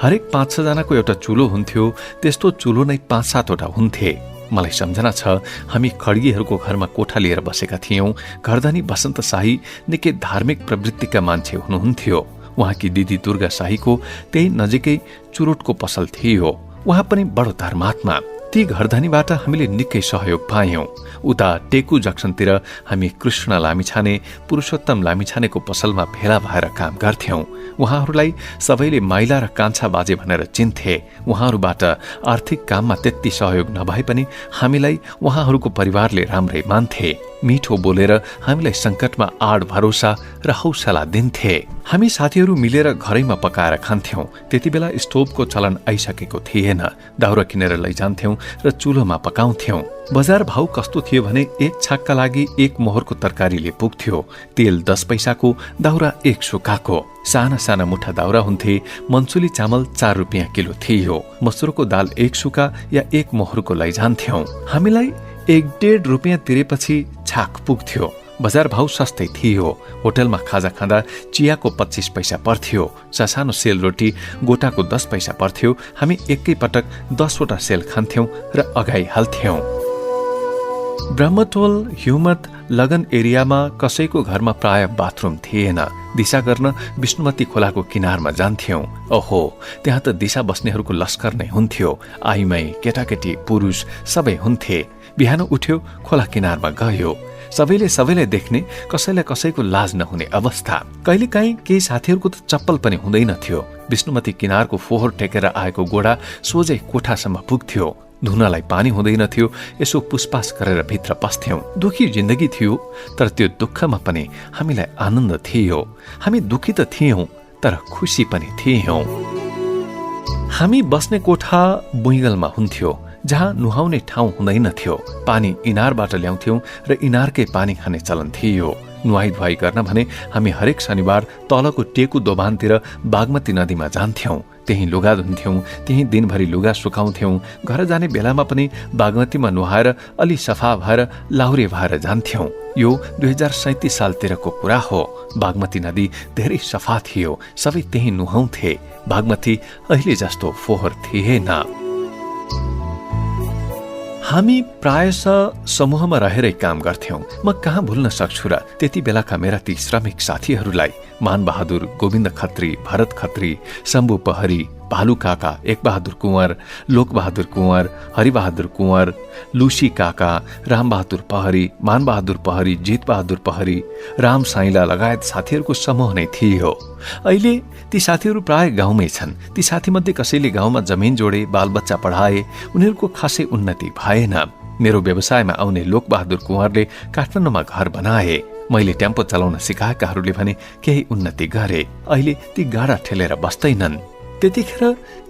हरेक 5-6 जनाको एउटा चुलो हुन्थ्यो। त्यस्तो चुलो नै 5-7 वटा हुन्थे। मलाई सम्झना छ, हामी खड्गीहरूको घरमा कोठा लिएर बसेका थियौं। घरधनी बसन्त शाही निकै धार्मिक प्रवृत्तिका मान्छे हुनुहुन्थ्यो। उहाँकी दिदी दुर्गा शाहीको त्यही नजिकै चुरोटको पसल थियो। उहाँ पनि बडो धर्मात्मा। ती घरधनीबाट हामीले निकै सहयोग पायौं। उता टेकु जक्सनतिर हामी कृष्ण लामिछाने, पुरुषोत्तम लामिछानेको पसलमा भेला भएर काम गर्थ्यौं। उहाँहरूलाई सबैले माइला र कान्छा बाजे भनेर चिन्थे। उहाँहरूबाट आर्थिक काममा त्यति सहयोग नभए पनि हामीलाई उहाँहरूको परिवारले राम्रै मान्थे। मिठो बोलेर हामीलाई संकटमा आड भरोसा र हौसला दिन्थे। हामी साथीहरू मिलेर घरैमा पकाएर खान्थ्यौं। त्यति बेला स्टोभको चलन आइसकेको थिएन। दाउरा किनेर लैजान्थ्यौं र चुलोमा पकाउँथ्यौं। बजार भाउ कस्तो थियो भने 1 छाकका लागि 1 मोहरको तरकारीले पुग्थ्यो। तेल 10 पैसाको, दाउरा 1 सुकाको। साना साना मुठा दाउरा हुन्थे। मन्सुली चामल 4 रुपियाँ किलो थियो। मसुरको दाल 1 सुका या 1 मोहरको लैजान्थ्यौं। हामीलाई 1-1.5 रुपियाँ तिरेपछि छाक पुग्थ्यो। बजार भाउ सस्तै थियो। होटलमा खाजा खाँदा चियाको 25 पैसा पर्थ्यो। ससानो सेल रोटी गोटाको 10 पैसा पर्थ्यो। हामी एकैपटक 10 वटा सेल खान्थ्यौं र अगाइहाल्थ्यौं। ब्रह्मटोल, ह्युमत, लगन एरियामा कसैको घरमा प्राय बाथरुम थिएन। दिशा गर्न विष्णुमती खोलाको किनारमा जान्थ्यौं। ओहो, त्यहाँ त दिशा बस्नेहरूको लस्कर नै हुन्थ्यो। आइमाई, केटाकेटी, पुरुष सबै हुन्थे। बिहान उठ्यो, खोला किनारमा गयो। सबैले सबैलाई देख्ने, कसैलाई कसैको लाज नहुने अवस्था। कहिलेकाहीँ केही साथीहरूको त चप्पल पनि हुँदैन थियो। विष्णुमती किनारको फोहोर टेकेर आएको गोडा सोझै कोठासम्म पुग्थ्यो। धुनलाई पानी हुँदैन थियो। यसो पुसपास गरेर भित्र पस्थ्यौं। दुखी जिन्दगी थियो, तर त्यो दुःखमा पनि हामीलाई आनन्द थियो। हामी दुखी त थियौं, तर खुसी पनि थियौं। हामी बस्ने कोठा बुइगलमा हुन्थ्यो, जहाँ नुहाउने ठाउँ हुँदैन थियो। पानी इनारबाट ल्याउँथ्यौं र इनारकै पानी खाने चलन थियो। नुहाई धुवाई गर्न भने हामी हरेक शनिबार तलको टेकु दोभानतिर बागमती नदीमा जान्थ्यौं। त्यही लुगा धुन्थ्यौं, त्यही दिनभरि लुगा सुकाउँथ्यौं। घर जाने बेलामा पनि बागमतीमा नुहाएर अलि सफा भएर लाहुरे भएर जान्थ्यौं। यो 2037 सालतिरको कुरा हो। बागमती नदी धेरै सफा थियो। सबै त्यही नुहाउँथे। बागमती अहिले जस्तो फोहोर थिएन। हामी प्रायशः समूहमा रहेरै काम गर्थ्यौं। म कहाँ भुल्न सक्छु र त्यति बेलाका मेरा ती श्रमिक साथीहरूलाई, मानबहादुर, गोविन्द खत्री, भरत खत्री, शम्भु पहरी, भालु काका, एकबहादुर कुँवर, लोकबहादुर कुँवर, हरिबहादुर कुँवर, लुसी काका, रामबहादुर पहरी, मानबहादुर पहरी, जितबहादुर पहरी, राम साइला लगायत साथीहरूको समूह नै थियो। अहिले ती साथीहरू प्राय गाउँमै छन्। ती साथीमध्ये कसैले गाउँमा जमिन जोडे, बालबच्चा पढाए। उनीहरूको खासै उन्नति भएन। मेरो व्यवसायमा आउने लोकबहादुर कुँवरले काठमाडौँमा घर बनाए। मैले टेम्पो चलाउन सिकाएकाहरूले भने केही उन्नति गरे। अहिले ती गाडा ठेलेर बस्दैनन्। त्यतिखेर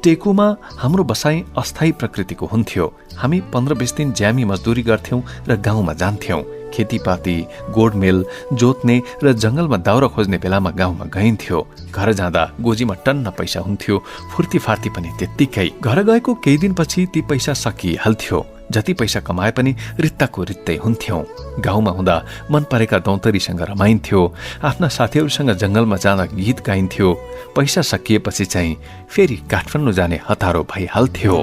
टेकुमा हाम्रो बसाई अस्थायी प्रकृतिको हुन्थ्यो। हामी 15-20 दिन ज्यामी मजदुरी गर्थ्यौं र गाउँमा जान्थ्यौं। खेतीपाती, गोडमेल, जोत्ने र जंगलमा दाउरा खोज्ने बेलामा गाउँमा गइन्थ्यो। घर जाँदा गोजीमा टन्न पैसा हुन्थ्यो, फुर्तीफार्ती पनि त्यत्तिकै। घर गएको केही दिनपछि ती पैसा सकिहाल्थ्यो। जति पैसा कमाए पनि रित्ताको रित्तै हुन्थ्यौं। गाउँमा हुँदा मन परेका दौतरीसँग रमाइन्थ्यो। आफ्ना साथीहरूसँग जंगलमा जाँदा गीत गाइन्थ्यो। पैसा सकिएपछि चाहिँ फेरि काठमाडौँ जाने हतारो भइहाल्थ्यो।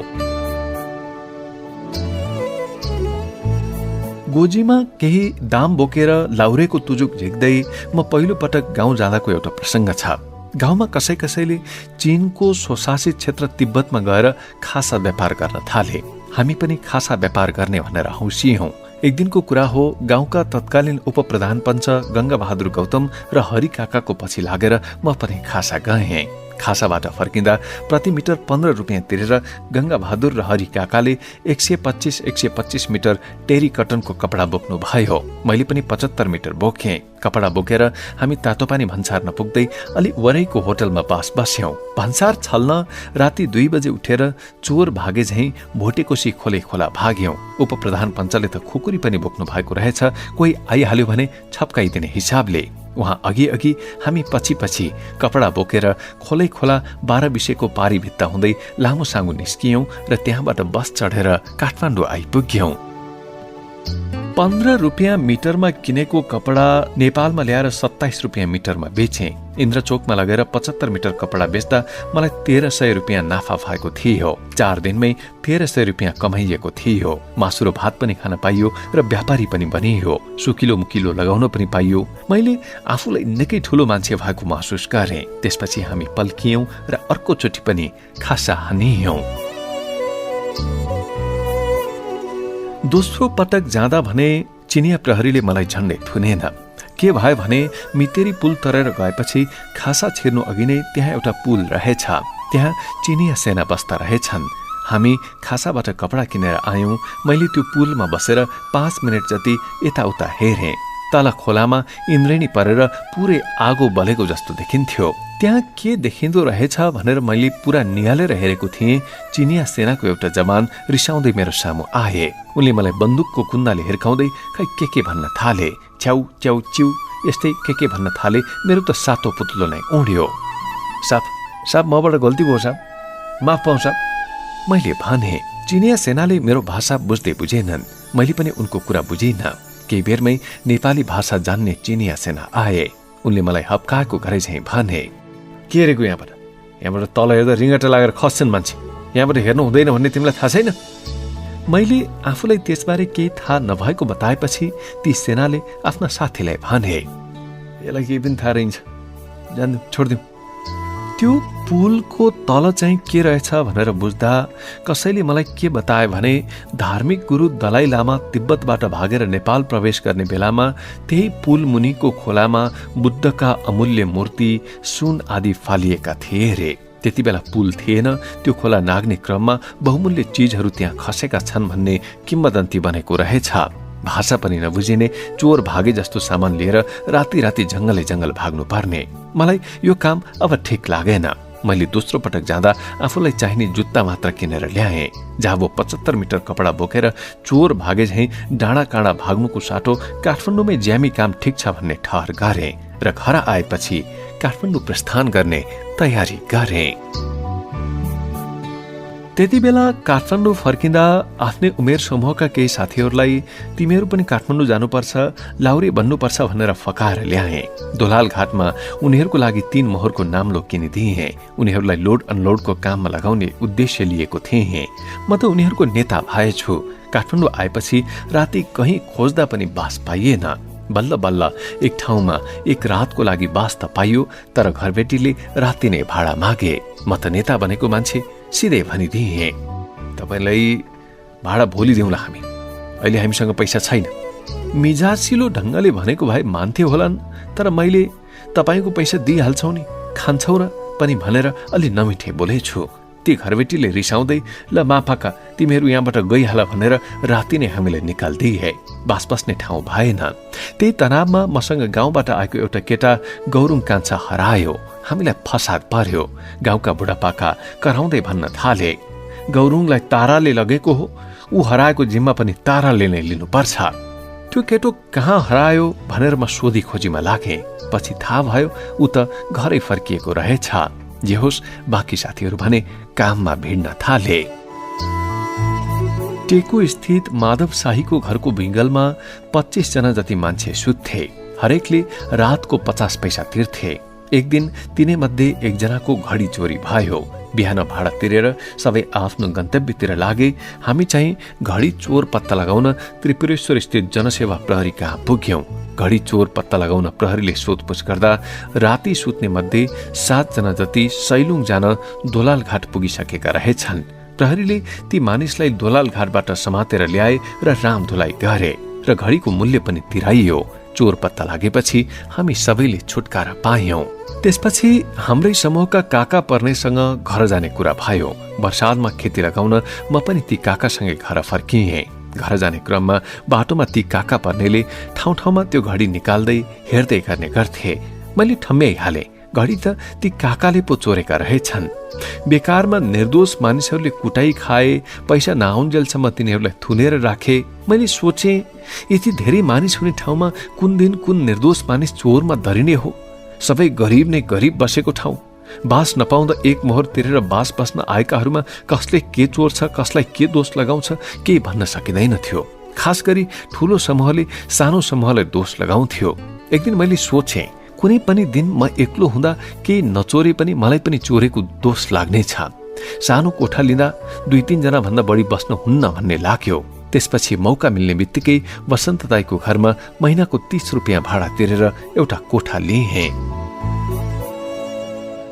गोजीमा केही दाम बोकेर लाउरेको तुजुक झिक्दै म पहिलो पटक गाउँ जाँदाको एउटा प्रसङ्ग छ। गाउँमा कसैले चीनको स्वशासित क्षेत्र तिब्बतमा गएर खासा व्यापार गर्न थाले। हामी पनि खासा व्यापार गर्ने भनेर हौसियौं। एक दिनको कुरा हो, गाउँका तत्कालीन उपप्रधान पञ्च गंगाबहादुर गौतम र हरि काकाको पछि लागेर म पनि खासा गएँ। खासाबाट फर्किँदा प्रति मिटर 15 रुपियाँ तिरेर गंगाबहादुर र हरि काकाले 125 मिटर टेरी कटनको कपडा बोक्नु भयो। मैले पनि 75 मिटर बोकेँ। कपडा बोकेर हामी तातोपानी भन्सार नपुग्दै अलि वरैको होटलमा बस्यौं। भन्सार छल्न राति 2 बजे उठेर चोर भागे झैं भोटेकोसी खोला भाग्यौं। उपप्रधान पञ्चले त खुकुरी पनि बोक्नु भएको रहेछ। कोही आइहाल्यो भने छप्काइदिने हिसाबले। उहाँ अघि हामी पछि कपडा बोकेर खोला 12 विषयको पारी भित्ता हुँदै लामो साङ्गु निस्कियौं र त्यहाँबाट बस चढेर काठमाडौँ आइपुग्यौं। 15 रुपियाँ मिटरमा किनेको कपडा नेपालमा ल्याएर 27 रुपियाँ मिटरमा बेचे। इन्द्रचोकमा लगेर 75 मिटर कपडा बेच्दा मलाई 1300 रुपियाँ नाफा भएको थियो। 4 दिनमै 1300 रुपियाँ कमाइएको थियो। मासु र भात पनि खान पाइयो र व्यापारी पनि बनियो। सुकिलो मुकिलो लगाउन पनि पाइयो। मैले आफूलाई निकै ठूलो मान्छे भएको महसुस गरेँ। त्यसपछि हामी पल्कियौं र अर्कोचोटि पनि खासा हानियौं। दोस्रो पटक जाँदा भने चिनिया प्रहरीले मलाई झण्डै थुनेन। के भयो भने मितेरी पुल तरेर गएपछि खासा छिर्नु अघि नै त्यहाँ एउटा पुल रहेछ। त्यहाँ चिनिया सेना बस्दा रहेछन्। हामी खासाबाट कपडा किनेर आयौं। मैले त्यो पुलमा बसेर 5 मिनट जति यताउता हेरेँ। तल खोलामा इन्द्रेणी परेर पुरै आगो बलेको जस्तो देखिन्थ्यो। त्यहाँ के देखिँदो रहेछ भनेर मैले पुरा निहालेर हेरेको थिएँ। चिनिया सेनाको एउटा जवान रिसाउँदै मेरो सामु आए। उनले मलाई बन्दुकको कुन्दाले हिर्काउँदै खै के भन्न थाले। च्याउ च्याउ च्यु यस्तै के भन्न थाले। मेरो त सातो पुतलो नै उड्यो। साहब मबाट गल्ती भयो साहब, माफ पाउँ साहब, मैले भने। चिनिया सेनाले मेरो भाषा बुझ्दै बुझेनन्। मैले पनि उनको कुरा बुझिन। केही बेरमै नेपाली भाषा जान्ने चिनिया सेना आए। उनले मलाई हप्काएको गरे झैं भने, के हेरेको यहाँबाट तल हेर्दा रिङ्गटा लागेर खस्छन् मान्छे। यहाँबाट हेर्नु हुँदैन भन्ने तिमीलाई थाहा छैन? मैले आफूलाई त्यसबारे केही थाहा नभएको बताएपछि ती सेनाले आफ्ना साथीलाई भने, यसलाई केही पनि थाहा रहन्छ, जान्नु छोडिदिउँ। त्यो पुलको तल चाहिँ के रहेछ भनेर बुझ्दा कसैले मलाई के बताए भने धार्मिक गुरु दलाई लामा तिब्बतबाट भागेर नेपाल प्रवेश गर्ने बेलामा त्यही पुल मुनिको खोलामा बुद्धका अमूल्य मूर्ति, सुन आदि फालिएका थिए रे। त्यति बेला पुल थिएन। त्यो खोला नाग्ने क्रममा बहुमूल्य चीजहरू त्यहाँ खसेका छन् भन्ने किम्वदन्ती बनेको रहेछ। भाषा पनि नबुझिने चोर भागे जस्तो सामान लिएर राति जंगल भाग्नु पर्ने। मलाई यो काम अब ठिक लागेन। मैले दोस्रो पटक जाँदा आफूलाई चाहिने जुत्ता मात्र किनेर ल्याएँ। जब 75 मिटर कपडा बोकेर चोर भागे झैं डाँडा काँडा भाग्नुको साटो काठमाडौँमै ज्यामी काम ठिक छ भन्ने ठहर गरेँ र घर आएपछि काठमाडौँ प्रस्थान गर्ने तयारी गरेँ। त्यति बेला काठमाडौँ फर्किँदा आफ्नै उमेर समूहका केही साथीहरूलाई तिमीहरू पनि काठमाडौँ जानुपर्छ, लाउरे बन्नुपर्छ भनेर फकाएर ल्याए। दोलाल घाटमा उनीहरूको लागि 3 मोहरको नाम्लो किनिदिए। उनीहरूलाई लोड अनलोडको काममा लगाउने उद्देश्य लिएको थिएँ। म त उनीहरूको नेता भएछु। काठमाडौँ आएपछि राति कहीँ खोज्दा पनि बास पाइएन। बल्ल एक ठाउँमा एक रातको लागि बास त पाइयो, तर घरबेटीले राति नै भाडा मागे। म त नेता बनेको मान्छे सिधै भनिदिए, तपाईलाई भाडा भोलि दिउँला हामी, अहिले हामीसँग पैसा छैन। मिजासिलो ढङ्गले भनेको भए मान्थे होलान्, तर मैले तपाईको पैसा दिइहाल्छौ नि, खान्छौ र पनि भनेर अलि नमिठे बोलेछु। ती घरबेटीले रिसाउँदै, ल माफाका तिमीहरू यहाँबाट गइहाल भनेर राति नै हामीलाई निकाल्दिए। बास बस्ने ठाउँ भएन। त्यही तनावमा मसँग गाउँबाट आएको एउटा केटा गौरुङ कान्छा हरायो। हामीलाई फसाद पर्यो। गाउँका बुढापाका कराउँदै भन्न थाले, गौरुङलाई ताराले लगेको हो, ऊ हराएको जिम्मा पनि ताराले नै लिनुपर्छ। त्यो केटो कहाँ हरायो भनेर म सोधी खोजीमा लागे। पछि थाहा भयो ऊ त घरै फर्किएको रहेछ। जे होस्, बाँकी साथीहरू भने काममा भिड्न थाले। टेकु स्थित माधव शाहीको घरको भिङ्गलमा 25 जना जति मान्छे सुत्थे। हरेकले रातको 50 पैसा तिर्थे। एक दिन तिनै मध्ये एकजनाको घडी चोरी भयो। बिहान भाडा तिरेर सबै आफ्नो गन्तव्यतिर लागे। हामी चाहिँ घडी चोर पत्ता लगाउन त्रिपुरेश्वर स्थित जनसेवा प्रहरी कहाँ पुग्यौं। घडी चोर पत्ता लगाउन प्रहरीले सोधपुछ गर्दा राति सुत्ने मध्ये 7 जना जति सैलुङ जान दोलाल घाट पुगिसकेका रहेछन्। प्रहरीले ती मानिसलाई दोलाल घाटबाट समातेर ल्याए र रामधुलाई गरे र घडीको मूल्य पनि तिराइयो। चोर पत्ता लागेपछि हामी सबैले छुटकारा पायौं। त्यसपछि हाम्रै समूहका काका पर्नेसँग घर जाने कुरा भयो। वर्षादमा खेती लगाउन म पनि ती काकासँगै घर फर्किएँ। घर जाने क्रममा बाटोमा ती काका पर्नेले ठाउँ ठाउँमा त्यो घडी निकाल्दै हेर्दै गर्ने गर्थे। मैले ठम्म्याइहालेँ, घडी त ती काकाले पो चोरेका रहेछन्। बेकारमा निर्दोष मानिसहरूले कुटाई खाए, पैसा नआउन्जेलसम्म तिनीहरूलाई थुनेर राखे। मैले सोचेँ, यति धेरै मानिस हुने ठाउँमा कुन दिन कुन निर्दोष मानिस चोरमा धरिने हो। सबै गरिब नै गरिब बसेको ठाउँ, बास नपाउँदा एक मोहर तिरेर बास बस्न आएकाहरूमा कसले के चोर छ, कसलाई के दोष लगाउँछ, केही भन्न सकिँदैन थियो। खास गरी ठूलो समूहले सानो समूहलाई दोष लगाउँथ्यो। एक दिन मैले सोचेँ, कुनै पनि दिन म एक्लो हुँदा केही नचोरे पनि मलाई पनि चोरेको दोष लाग्नेछ। सानो कोठा लिँदा 2-3 जना भन्दा बढी बस्नु हुन्न भन्ने लाग्यो। त्यसपछि मौका मिल्ने बित्तिकै वसन्त दाईको घरमा महिनाको 30 रुपियाँ भाडा तिरेर एउटा कोठा लिएँ।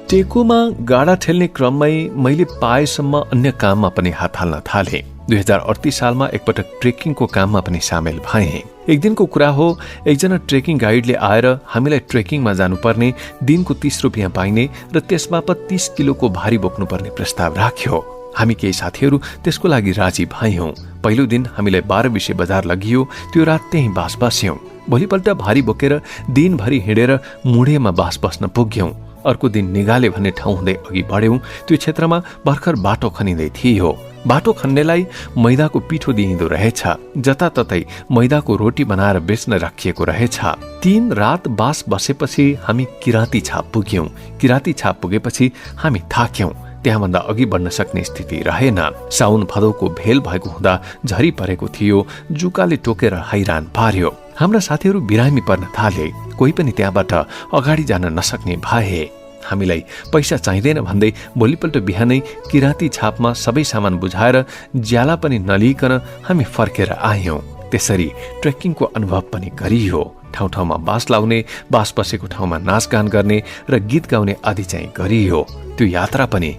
टेकोमा गाडा ठेल्ने क्रममै मैले पाएसम्म अन्य काममा पनि हात हाल्न थालेँ। 2038 सालमा एकपटक ट्रेकिङको काममा पनि सामेल भएँ। एक दिनको कुरा हो, एकजना ट्रेकिङ गाइडले आएर हामीलाई ट्रेकिङमा जानुपर्ने, दिनको 30 रुपियाँ पाइने र त्यसबापत 30 किलोको भारी बोक्नुपर्ने प्रस्ताव राख्यो। हामी केही साथीहरू त्यसको लागि राजी भयौं। पहिलो दिन हामीलाई 12 विषय बजार लगियो। त्यो रात त्यहीँ बास बस्यौं। भोलिपल्ट भारी बोकेर दिनभरि हिँडेर मुढेमा बास बस्न पुग्यौं। अर्को दिन निगाले भन्ने ठाउँ हुँदै अघि बढ्यौं। त्यो क्षेत्रमा भर्खर बाटो खनिँदै थियो। बाटो खन्नेलाई मैदाको पिठो दिइँदो रहेछ। जताततै मैदाको रोटी बनाएर बेच्न राखिएको रहेछ। 3 रात बास बसेपछि हामी किराँती छाप पुग्यौं। किराँती छाप पुगेपछि हामी थाक्यौं। त्यहाँभन्दा अघि बढ्न सक्ने स्थिति रहेन। साउन भदौको भेल भएको हुँदा झरी परेको थियो। जुकाले टोकेर हैरान पार्यो। हाम्रा साथीहरू बिरामी पर्न थाले। कोही पनि त्यहाँबाट अगाडि जान नसक्ने भए। हामीलाई पैसा चाहिँदैन भन्दै भोलिपल्ट बिहानै किराँती छापमा सबै सामान बुझाएर ज्याला पनि नलिकन हामी फर्केर आयौं। त्यसरी ट्रेकिङको अनुभव पनि गरियो। ठाउँ ठाउँमा बास लाउने, बास बसेको ठाउँमा नाचगान गर्ने र गीत गाउने आदि चाहिँ गरियो। त्यो यात्रा पनि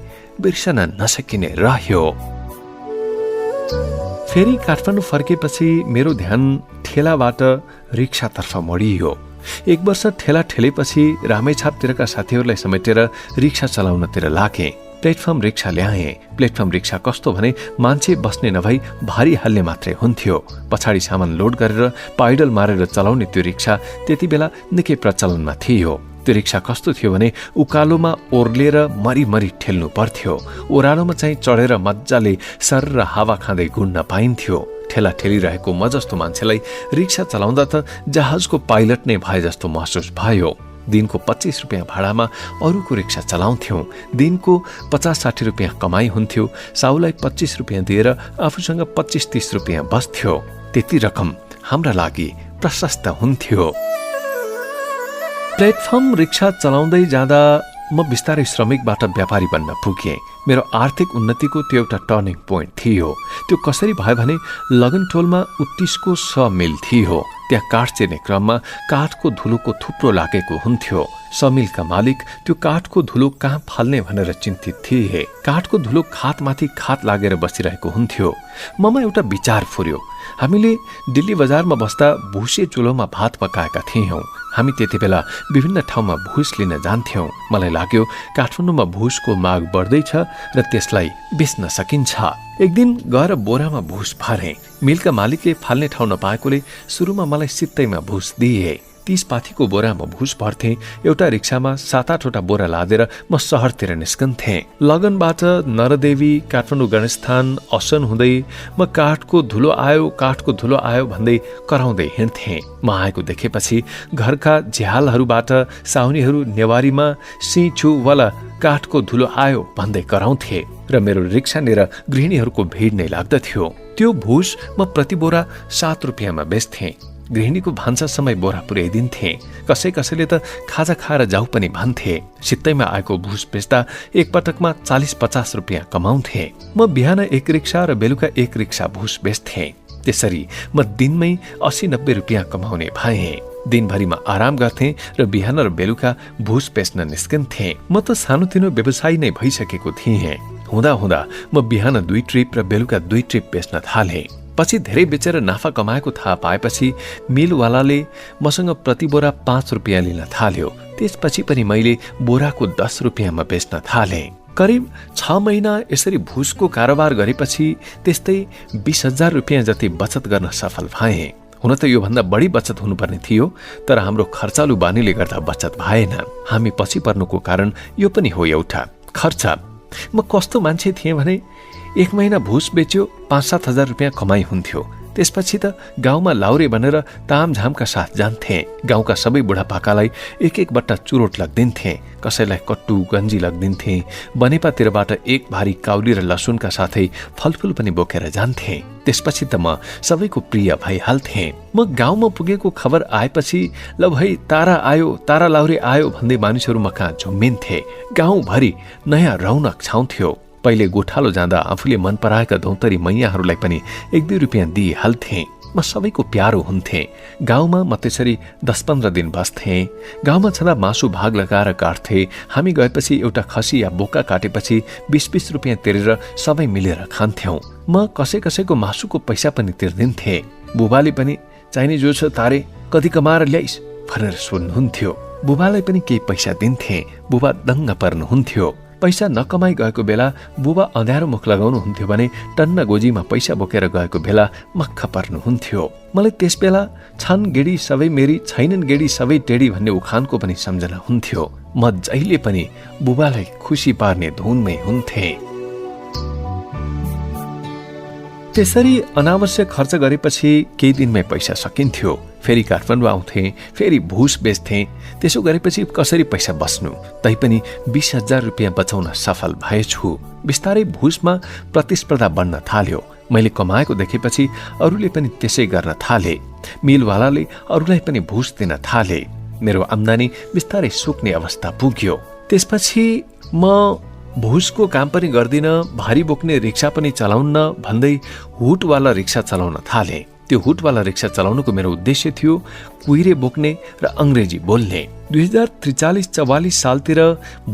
बिर्सन नसकिने रह्यो। फेरि काठमाडौँ फर्केपछि मेरो ध्यान ठेलाबाट रिक्सातर्फ मोडियो। 1 वर्ष ठेला ठेलेपछि रामेछापतिरका साथीहरूलाई समेटेर रिक्सा चलाउनतिर लागे। प्लेटफर्म रिक्सा ल्याएँ। प्लेटफर्म रिक्सा कस्तो भने मान्छे बस्ने नभई भारी हाल्ने मात्रै हुन्थ्यो। पछाडि सामान लोड गरेर पाइडल मारेर चलाउने त्यो रिक्सा त्यति बेला निकै प्रचलनमा थियो। त्यो रिक्सा कस्तो थियो भने उकालोमा ओर्लेर मरिमरि ठेल्नु पर्थ्यो। ओह्रालोमा चाहिँ चढेर मजाले सर र हावा खाँदै गुड्न पाइन्थ्यो। ठेला ठेलिरहेको म जस्तो मान्छेलाई रिक्सा चलाउँदा त जहाजको पाइलट नै भए जस्तो महसुस भयो। दिनको 25 रुपियाँ भाडामा अरूको रिक्सा चलाउँथ्यौं। दिनको 50-60 रुपियाँ कमाई हुन्थ्यो। साउलाई 25 रुपियाँ दिएर आफूसँग 25-30 रुपियाँ बस्थ्यो। त्यति रकम हाम्रा लागि प्रशस्त हुन्थ्यो। प्लेटफर्म रिक्सा चलाउँदै जाँदा म बिस्तारै श्रमिकबाट व्यापारी बन्न पुगेँ। मेरो आर्थिक उन्नतिको त्यो एउटा टर्निङ पोइन्ट थियो। त्यो कसरी भयो भने लगनटोलमा उत्तिसको समिल थियो। त्यहाँ काठ चिर्ने क्रममा काठको धुलोको थुप्रो लागेको हुन्थ्यो। समिलका मालिक त्यो काठको धुलो कहाँ फाल्ने भनेर चिन्तित थिए। काठको धुलो खातमाथि खात लागेर बसिरहेको हुन्थ्यो। ममा एउटा विचार फुर्यो। हामीले दिल्ली बजारमा बस्दा भुसे चुलोमा भात पकाएका थियौं। हामी त्यति बेला विभिन्न ठाउँमा भुस लिन जान्थ्यौं। मलाई लाग्यो काठमाडौँमा भुसको माग बढ्दैछ र त्यसलाई बेच्न सकिन्छ। एक दिन गएर बोरामा भुस फाले। मिलका मालिकले फाल्ने ठाउँ नपाएकोले सुरुमा मलाई सित्तैमा भुस दिए। 30 पाथीको बोरामा भुस भर्थे। एउटा रिक्सामा 7-8 वटा बोरा लादेर म शहरतिर निस्कन्थे। लगनबाट नरदेवी, काठमाडौँ गणेशस्थान, असन हुँदै म काठको धुलो आयो भन्दै कराउँदै हिँड्थे। म आएको देखेपछि घरका झ्यालहरूबाट साउनीहरू नेवारीमा सिंछु वाला काठको धुलो आयो भन्दै कराउँथे र मेरो रिक्सानेर गृहिणीहरूको भिड नै लाग्दथ्यो। त्यो भुस म प्रति बोरा 7 रुपियाँमा बेच्थे। गृहिणीको भान्सा समय बोरा पुर्याइदिन्थे। कसैले त खाजा खाएर जाऊ पनि भन्थे। सित्तैमा आएको भुस बेच्दा एकपटकमा 40-50 रुपियाँ कमाउँथे। म बिहान 1 रिक्सा र बेलुका 1 रिक्सा भुस बेच्थे। त्यसरी म दिनमै 80-90 रुपियाँ कमाउने भएँ। दिनभरिमा आराम गर्थे र बिहान र बेलुका भुस बेच्न निस्कन्थे। म त सानोतिनो व्यवसायी नै भइसकेको थिएँ। हुँदा म बिहान 2 ट्रिप र बेलुका 2 ट्रिप बेच्न थालेँ। पछि धेरै बेचेर नाफा कमाएको थाहा पाएपछि मिलवालाले मसँग प्रति बोरा 5 रुपियाँ लिन थाल्यो। त्यसपछि पनि मैले बोराको 10 रुपियाँमा बेच्न थालेँ। करिब 6 महिना यसरी भुसको कारोबार गरेपछि त्यस्तै 20,000 रुपियाँ जति बचत गर्न सफल भएँ। हुन त योभन्दा बढी बचत हुनुपर्ने थियो, तर हाम्रो खर्चालु बानीले गर्दा बचत भएन। हामी पछि पर्नुको कारण यो पनि हो एउटा खर्च। म कस्तो मान्छे थिएँ भने 1 महिना भुस बेच्यो 5-7 हजार रुपियाँ कमाइ हुन्थ्यो। त्यसपछि त गाउँमा लाउरे भनेर तामझामका साथ जान्थे। गाउँका सबै बुढापाकालाई 1-1 बट्टा चुरोट लगिदिन्थे। कसैलाई कट्टु गन्जी लगिदिन्थे। बनेपातिरबाट 1 भारी काउली र लसुनका साथै फलफुल पनि बोकेर जान्थे। त्यसपछि त म सबैको प्रिय भइहाल्थे। म गाउँमा पुगेको खबर आएपछि ल भाइ तारा लाउरे आयो भन्दै मानिसहरू म कहाँ झुम्मिन्थे। गाउँभरि नयाँ रौनक छाउँथ्यो। पहिले गोठालो जाँदा आफूले मन पराएका दौतरी मैयाहरूलाई पनि 1-2 रुपियाँ दिइहाल्थे। म सबैको प्यारो हुन्थे। गाउँमा म त्यसरी 10-15 दिन बस्थे। गाउँमा छँदा मासु भाग लगाएर काट्थे। हामी गएपछि एउटा खसी या बोका काटेपछि 20-20 रुपियाँ तिरेर सबै मिलेर खान्थ्यौं। म कसैको मासुको पैसा पनि तिर्दिन्थे। बुबाले पनि चाहिने जो छ तारे कति कमाएर ल्याइस् भनेर सोध्नुहुन्थ्यो। बुबालाई पनि केही पैसा दिन्थे। बुबा दङ्ग पर्नुहुन्थ्यो। पैसा नकमाई गएको बेला बुबा अँध्यारो मुख लगाउनुहुन्थ्यो भने टन्न गोजीमा पैसा बोकेर गएको बेला मक्ख पर्नुहुन्थ्यो। मलाई त्यस बेला छन् गेडी सबै मेरी, छैनन् गेडी सबै टेडी भन्ने उखानको पनि सम्झना हुन्थ्यो। म जहिले पनि बुबालाई खुसी पार्ने धुनमै हुन्थे। त्यसरी अनावश्यक खर्च गरेपछि केही दिनमै पैसा सकिन्थ्यो। फेरि काठमाडौँ आउँथे, फेरि भुस बेच्थे। त्यसो गरेपछि कसरी पैसा बस्नु? तैपनि 20,000 रुपियाँ बचाउन सफल भएछु। बिस्तारै भुसमा प्रतिस्पर्धा बढ्न थाल्यो। मैले कमाएको देखेपछि अरूले पनि त्यसै गर्न थाले। मिलवालाले अरूलाई पनि भुस दिन थाले। मेरो आम्दानी बिस्तारै सुक्ने अवस्था पुग्यो। त्यसपछि म भुसको काम पनि गर्दिन, भारी बोक्ने रिक्सा पनि चलाउन्न भन्दै हुटवाला रिक्सा चलाउन थाले। त्यो हुटवाला रिक्सा चलाउनुको मेरो उद्देश्य थियो कुहिरे बोक्ने र अंग्रेजी बोल्ने। 2043-44 सालतिर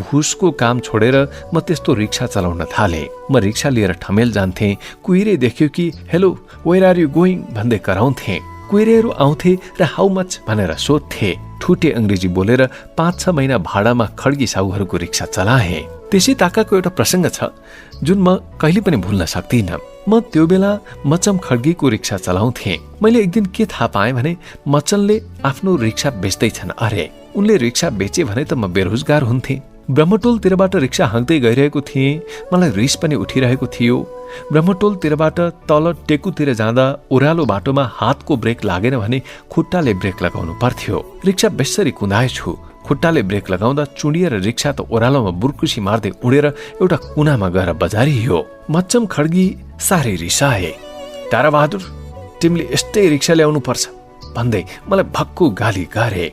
भुसको काम छोडेर म त्यस्तो रिक्सा चलाउन थाले। म रिक्सा लिएर ठमेल जान्थे। कुहिरे देख्यो कि hello where are you going भन्दै कराउँथे। कुहिरेहरू आउँथे र हाउ मच भनेर सोध्थे। ठुटे अंग्रेजी बोलेर 5-6 महिना भाडामा खड्गी साहुहरूको रिक्सा चलाए। त्यसै ताकाको एउटा प्रसङ्ग छ जुन म कहिले पनि भुल्न सक्दिनँ। म त्यो बेला मचम खड्गीको रिक्सा चलाउँथे। मैले एक दिन के थाहा पाएँ भने मचनले आफ्नो रिक्सा बेच्दैछन् अरे। उनले रिक्सा बेचे भने त म बेरोजगार हुन्थे। ब्रह्मटोलतिरबाट रिक्सा हाँक्दै गइरहेको थिएँ। मलाई रिस पनि उठिरहेको थियो। ब्रह्मटोलतिरबाट तल टेकुतिर जाँदा ओह्रालो बाटोमा हातको ब्रेक लागेन भने खुट्टाले ब्रेक लगाउनु पर्थ्यो। रिक्सा बेसरी कुदाएछु। खुट्टाले ब्रेक लगाउँदा चुडिएर रिक्सा त ओह्रालोमा बुर्कुसी मार्दै उडेर एउटा कुनामा गएर बजारियो। मच्चम खड्गी साह्रै रिसाए। ताराबहादुर, तिमीले यस्तै रिक्सा ल्याउनु पर्छ भन्दै मलाई भक्कु गाली गरे।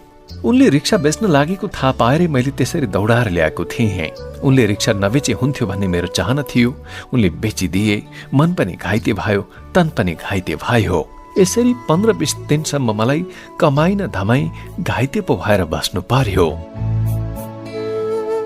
उनले रिक्सा बेच्न लागेको थाहा पाएरै मैले त्यसरी दौडाएर ल्याएको थिएँ। उनले रिक्सा नबेचे हुन्थ्यो भन्ने मेरो चाहना थियो। उनले बेचिदिए। मन पनि घाइते भयो, तन पनि घाइते भयो। यसरी 15-20 दिनसम्म मलाई कमाइ न धमाई घाइते पो भएर बस्नु पर्यो।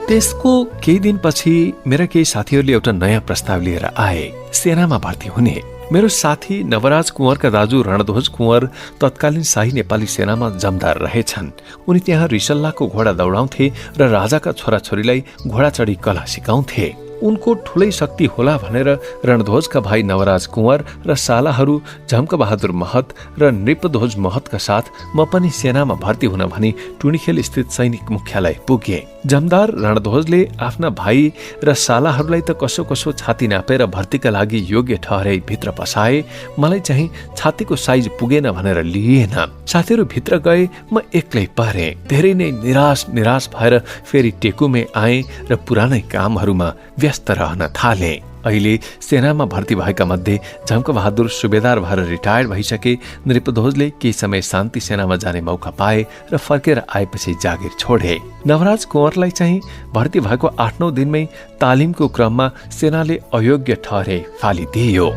त्यसको केही दिनपछि मेरा केही साथीहरूले एउटा नयाँ प्रस्ताव लिएर आए, सेनामा भर्ती हुने। मेरो साथी नवराज कुँवरका दाजु रणध्वज कुँवर तत्कालीन शाही नेपाली सेनामा जमदार रहेछन्। उनी त्यहाँ रिसल्लाको घोडा दौडाउँथे र राजाका छोराछोरीलाई घोडा चढी कला सिकाउँथे। उनको ठुलै शक्ति होला भनेर रणध्वजका भाइ नवराज कुँवर र सालाहरू झम्कबहादुर महत र नृपध्वज महतका साथ म पनि सेनामा भर्ती हुन भनी टुणीखेल स्थित सैनिक मुख्यालय पुगे। जमदार रणध्वजले आफ्ना भाइ र सालाहरूलाई त कसो कसो छाती नापेर भर्तीका लागि योग्य ठहराई भित्र पसाए, मलाई चाहिँ छातीको साइज पुगेन भनेर लिएन। साथीहरू भित्र गए, म एक्लै परे। धेरै नै निराश भएर फेरि टेकुमे आए र पुरानै कामहरूमा व्यस्त रहन थाले। अहिले सेनामा भर्ती भएका मध्ये झम्कबहादुर सुबेदार भएर रिटायर्ड भइसके। नृपध्वजले केही समय शान्ति सेनामा जाने मौका पाए र फर्केर आएपछि जागिर छोडे। नवराज कुँवरलाई चाहिँ भर्ती भएको 8-9 दिनमै तालिमको क्रममा सेनाले अयोग्य ठहरे फालिदियो।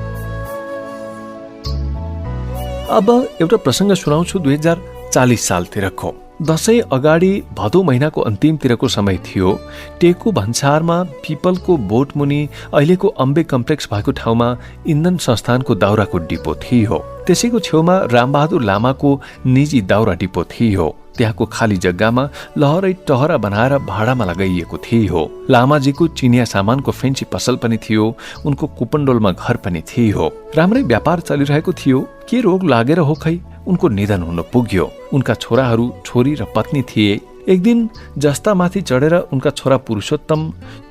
अब एउटा प्रसङ्ग सुनाउँछु 2040 सालतिरको। दशैं अगाडि भदौ महिनाको अन्तिमतिरको समय थियो। टेकु भन्सारमा पिपलको बोट मुनि अहिलेको अम्बे कम्प्लेक्स भएको ठाउँमा इन्धन संस्थानको दाउराको डिपो थियो। त्यसैको छेउमा रामबहादुर लामाको निजी दाउरा डिपो थियो। त्यहाँको खाली जग्गामा लहरै टहरा बनाएर भाडामा लगाइएको थियो। लामाजीको चिनिया सामानको फेन्सी पसल पनि थियो। उनको कुपन्डोलमा घर पनि थियो। राम्रै व्यापार चलिरहेको थियो। के रोग लागेर हो खै उनको निधन हुन पुग्यो। उनका छोराहरू, छोरी र पत्नी थिए। एक दिन जस्ता माथि चढेर उनका छोरा पुरुषोत्तम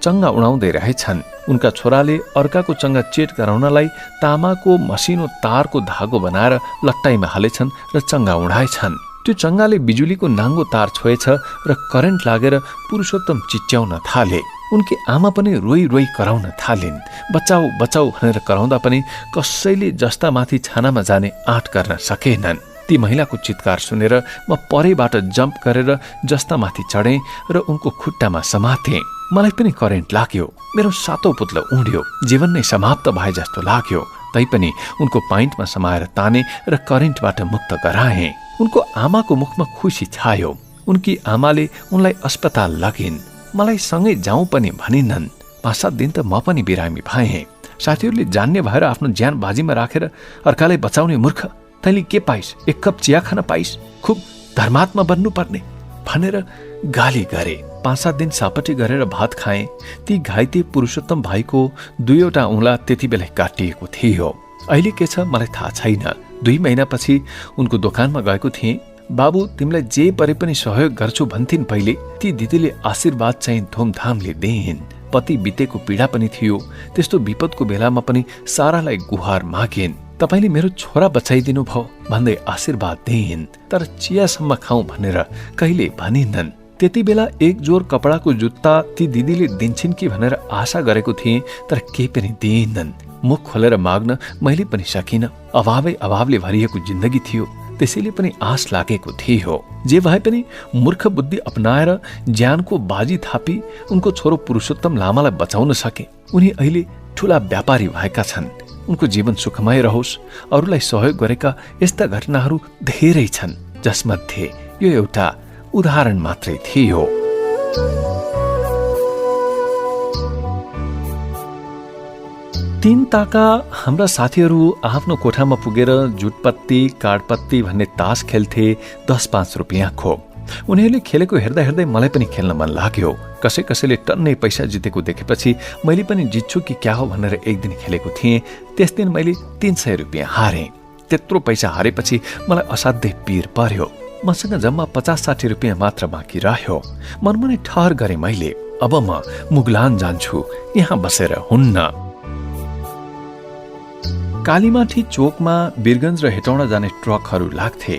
चङ्गा उडाउँदै रहेछन्। उनका छोराले अर्काको चङ्गा चेट गराउनलाई तामाको मसिनो तारको धागो बनाएर लट्टाइमा हालेछन् र चङ्गा उडाएछन्। त्यो चङ्गाले बिजुलीको नाङ्गो तार छोएछ र करेन्ट लागेर पुरुषोत्तम चिच्याउन थाले। उनकी आमा पनि रोई रोई कराउन थालिन्। बचाऊ बचाऊ भनेर कराउँदा पनि कसैले जस्ता माथि छानामा जाने आँट गर्न सकेनन्। ती महिलाको चित्कार सुनेर म परैबाट जम्प गरेर जस्ता माथि चढेँ र उनको खुट्टामा समाते। मलाई पनि करेन्ट लाग्यो। मेरो 7औं पुत्लो उड्यो। जीवन नै समाप्त भए जस्तो लाग्यो। तैपनि उनको पाइन्टमा समाएर ताने र करेन्टबाट मुक्त गराए। उनको आमाको मुखमा खुसी छायो। उनकी आमाले उनलाई अस्पताल लगिन्। मलाई सँगै जाउँ पनि भनिनन्। 5-7 दिन त म पनि बिरामी भएँ। साथीहरूले जान्ने भएर आफ्नो ज्यान बाजीमा राखेर अर्कालाई बचाउने मूर्ख, तैँले के पाइस्? 1 कप चिया खान पाइस्? खुब धर्मात्मा बन्नुपर्ने भनेर गाली गरे। 5-7 दिन सापटी गरेर भात खाएँ। ती घाइते पुरुषोत्तम भाइको 2वटा औँला त्यति बेला काटिएको थियो। अहिले के छ मलाई थाहा छैन। 2 महिनापछि उनको दोकानमा गएको थिएँ। बाबु तिमीलाई जे परे पनि सहयोग गर्छु भन्थिन् पहिले। ती दिदीले आशीर्वाद चाहिँ धुमधामले दिइन्। पति बितेको पीडा पनि थियो। त्यस्तो विपदको बेलामा पनि सारालाई गुहार मागिन्। तपाईले मेरो छोरा बचाइदिनु भयो भन्दै आशीर्वाद दिइन्। तर चियासम्म खाउँ भनेर कहिले भनिनन्। त्यति बेला 1 जोर कपडाको जुत्ता ती दिदीले दिन्छन् कि भनेर आशा गरेको थिएँ, तर केही पनि दिइनन्। मुख खोलेर माग्न मैले पनि सकिन। अभावले भरिएको जिन्दगी थियो। त्यसैले पनि आश लागेको थियो। जे भए पनि मूर्ख बुद्धि अपनाएर ज्यानको बाजी थापी उनको छोरो पुरुषोत्तम लामालाई बचाउन सके। उनी अहिले ठूला व्यापारी भएका छन्। उनको जीवन सुखमय रहोस्। अरूलाई सहयोग गरेका यस्ता घटनाहरू धेरै छन्, जसमध्ये यो एउटा उदाहरण मात्रै थियो। तीन ताका हाम्रा साथीहरू आफ्नो कोठामा पुगेर जुटपत्ती काडपत्ती भन्ने तास खेल्थे 10-5 रुपियाँको। उनीहरूले खेलेको हेर्दा हेर्दै मलाई पनि खेल्न मन लाग्यो। कसैले टन्नै पैसा जितेको देखेपछि मैले पनि जित्छु कि क्या हो भनेर एक दिन खेलेको थिएँ। त्यस दिन मैले 300 रुपियाँ हारेँ। त्यत्रो पैसा हारेपछि मलाई असाध्यै पीर पर्यो। मसँग जम्मा 50-60 रुपियाँ मात्र बाँकी रह्यो। मनमा नै ठहर गरेँ मैले, अब म मुगलान जान्छु, यहाँ बसेर हुन्न। कालीमाठी चोकमा वीरगञ्ज र हेटौँडा जाने ट्रकहरू लाग्थे।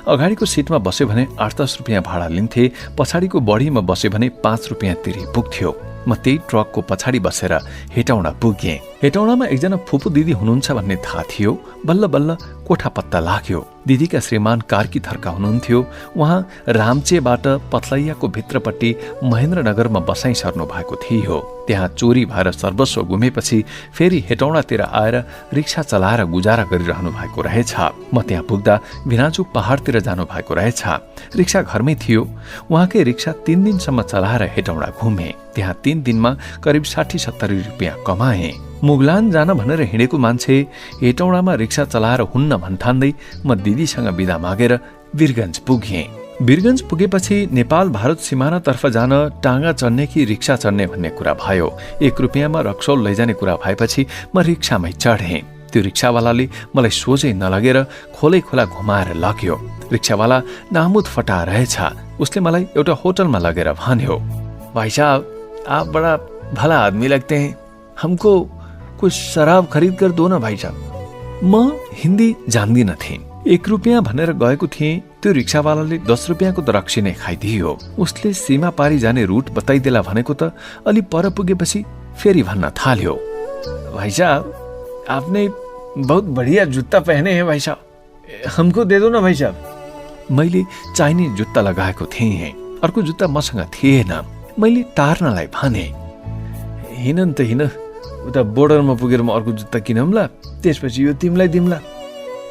अगाडिको सिटमा बस्यो भने 8-10 रुपियाँ भाडा लिन्थे। पछाडिको बढीमा बस्यो भने 5 रुपियाँ तिरी पुग्थ्यो। म त्यही ट्रकको पछाडि बसेर हेटौँडा पुगेँ। हेटौँडामा एकजना फुपू दिदी हुनुहुन्छ भन्ने थाहा थियो। बल्ल बल्ल कोठा पत्ता लाग्यो। दिदीका श्रीमान कार्की थर्का हुनुहुन्थ्यो। उहाँ रामचेबाट पथलैयाको भित्रपट्टि महेन्द्रनगरमा बसाइ सर्नु भएको थियो। त्यहाँ चोरी भएर सर्वस्व गुमेपछि फेरि हेटौँडातिर आएर रिक्सा चलाएर गुजारा गरिरहनु भएको रहेछ। म त्यहाँ पुग्दा भिनाजु पहाडतिर जानु भएको रहेछ। रिक्सा घरमै थियो। उहाँकै रिक्सा 3 दिनसम्म चलाएर हेटौँडा घुमे। त्यहाँ 3 दिनमा करिब 60-70 रुपियाँ कमाए। मुगलान जान भनेर हिँडेको मान्छे हेटौँडामा रिक्सा चलाएर हुन्न भन्ठान्दै म दिदीसँग बिदा मागेर वीरगञ्ज पुगेँ। वीरगञ्ज पुगेपछि नेपाल भारत सिमानातर्फ जान टाँगा चढ्ने कि रिक्सा चढ्ने भन्ने कुरा भयो। 1 रुपियाँमा रक्सौल लैजाने कुरा भएपछि म रिक्सामै चढेँ। त्यो रिक्सावालाले मलाई सोझै नलगेर खोलै खोला घुमाएर लग्यो। रिक्सावाला नामुद फटा रहेछ। उसले मलाई एउटा होटलमा लगेर भन्यो, भाई साहब आप बड़ा भला आदमी लगते हैं, हमको कुछ शराब खरीद कर दो न भाई साहब। म हिन्दी जान्दिन थिएँ। 1 रुपियाँ भनेर गएको थिएँ। त्यो रिक्सावालाले 10 रुपियाँको त रक्सी नै खाइदियो। उसले सीमा पारी जाने रुट बताइदेला भनेको त अलि पर पुगेपछि फेरि भन्न थाल्यो, भाई साहब आपने बहुत बढ़िया जुत्ता पहने हैं भाई साहब, हमको दे दो ना भाई साहब। मैले चाइनिज जुत्ता लगाएको थिएँ। अर्को जुत्ता मसँग थिएन। मैले टार्नलाई भने, हिँड नि त हिँड, उता बोर्डरमा पुगेर म अर्को जुत्ता किनौँला, त्यसपछि यो तिमीलाई दिम्ला।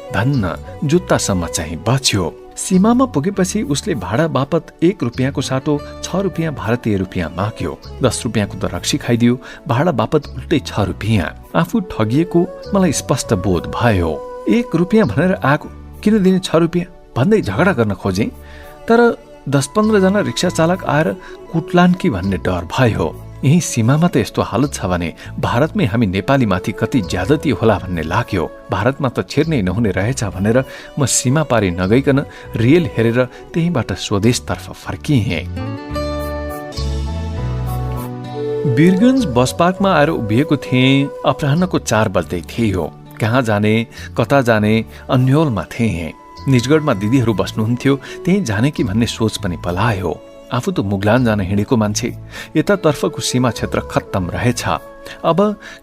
धन्न जुत्तासम्म चाहिँ बच्यो। सीमामा पुगेपछि उसले भाडा बापत 1 रुपियाँको साटो 6 रुपियाँ भारतीय रुपियाँ माग्यो। 10 रुपियाँको त रक्सी खाइदियो, भाडा बापत उल्टै 6 रुपियाँ। आफू ठगिएको मलाई स्पष्ट बोध भयो। 1 रुपियाँ भनेर आएको, किन दिने 6 रुपियाँ भन्दै झगडा गर्न खोजेँ। तर 10-15 जना रिक्सा चालक आएर कुटलान् कि भन्ने डर भयो। यही सीमामा त यस्तो हालत छ भने भारतमै हामी नेपाली माथि कति ज्यादती होला भन्ने लाग्यो। भारतमा त छिर्नै नहुने रहेछ भनेर म सीमा पारी नगइकन रेल हेरेर त्यहीबाट स्वदेशतर्फ फर्किएँ। वीरगञ्ज बस पार्कमा आएर उभिएको थिएँ। अपराह्नको 4 बज्दै थियो। कहाँ जाने कता जाने अन्योलमा थिएँ। निजगढमा दिदीहरू बस्नुहुन्थ्यो, त्यही जाने कि भन्ने सोच पनि पलायो। आफू त मुगलान जान हिँडेको मान्छे, यतातर्फको सीमा क्षेत्र खत्तम रहेछ। अब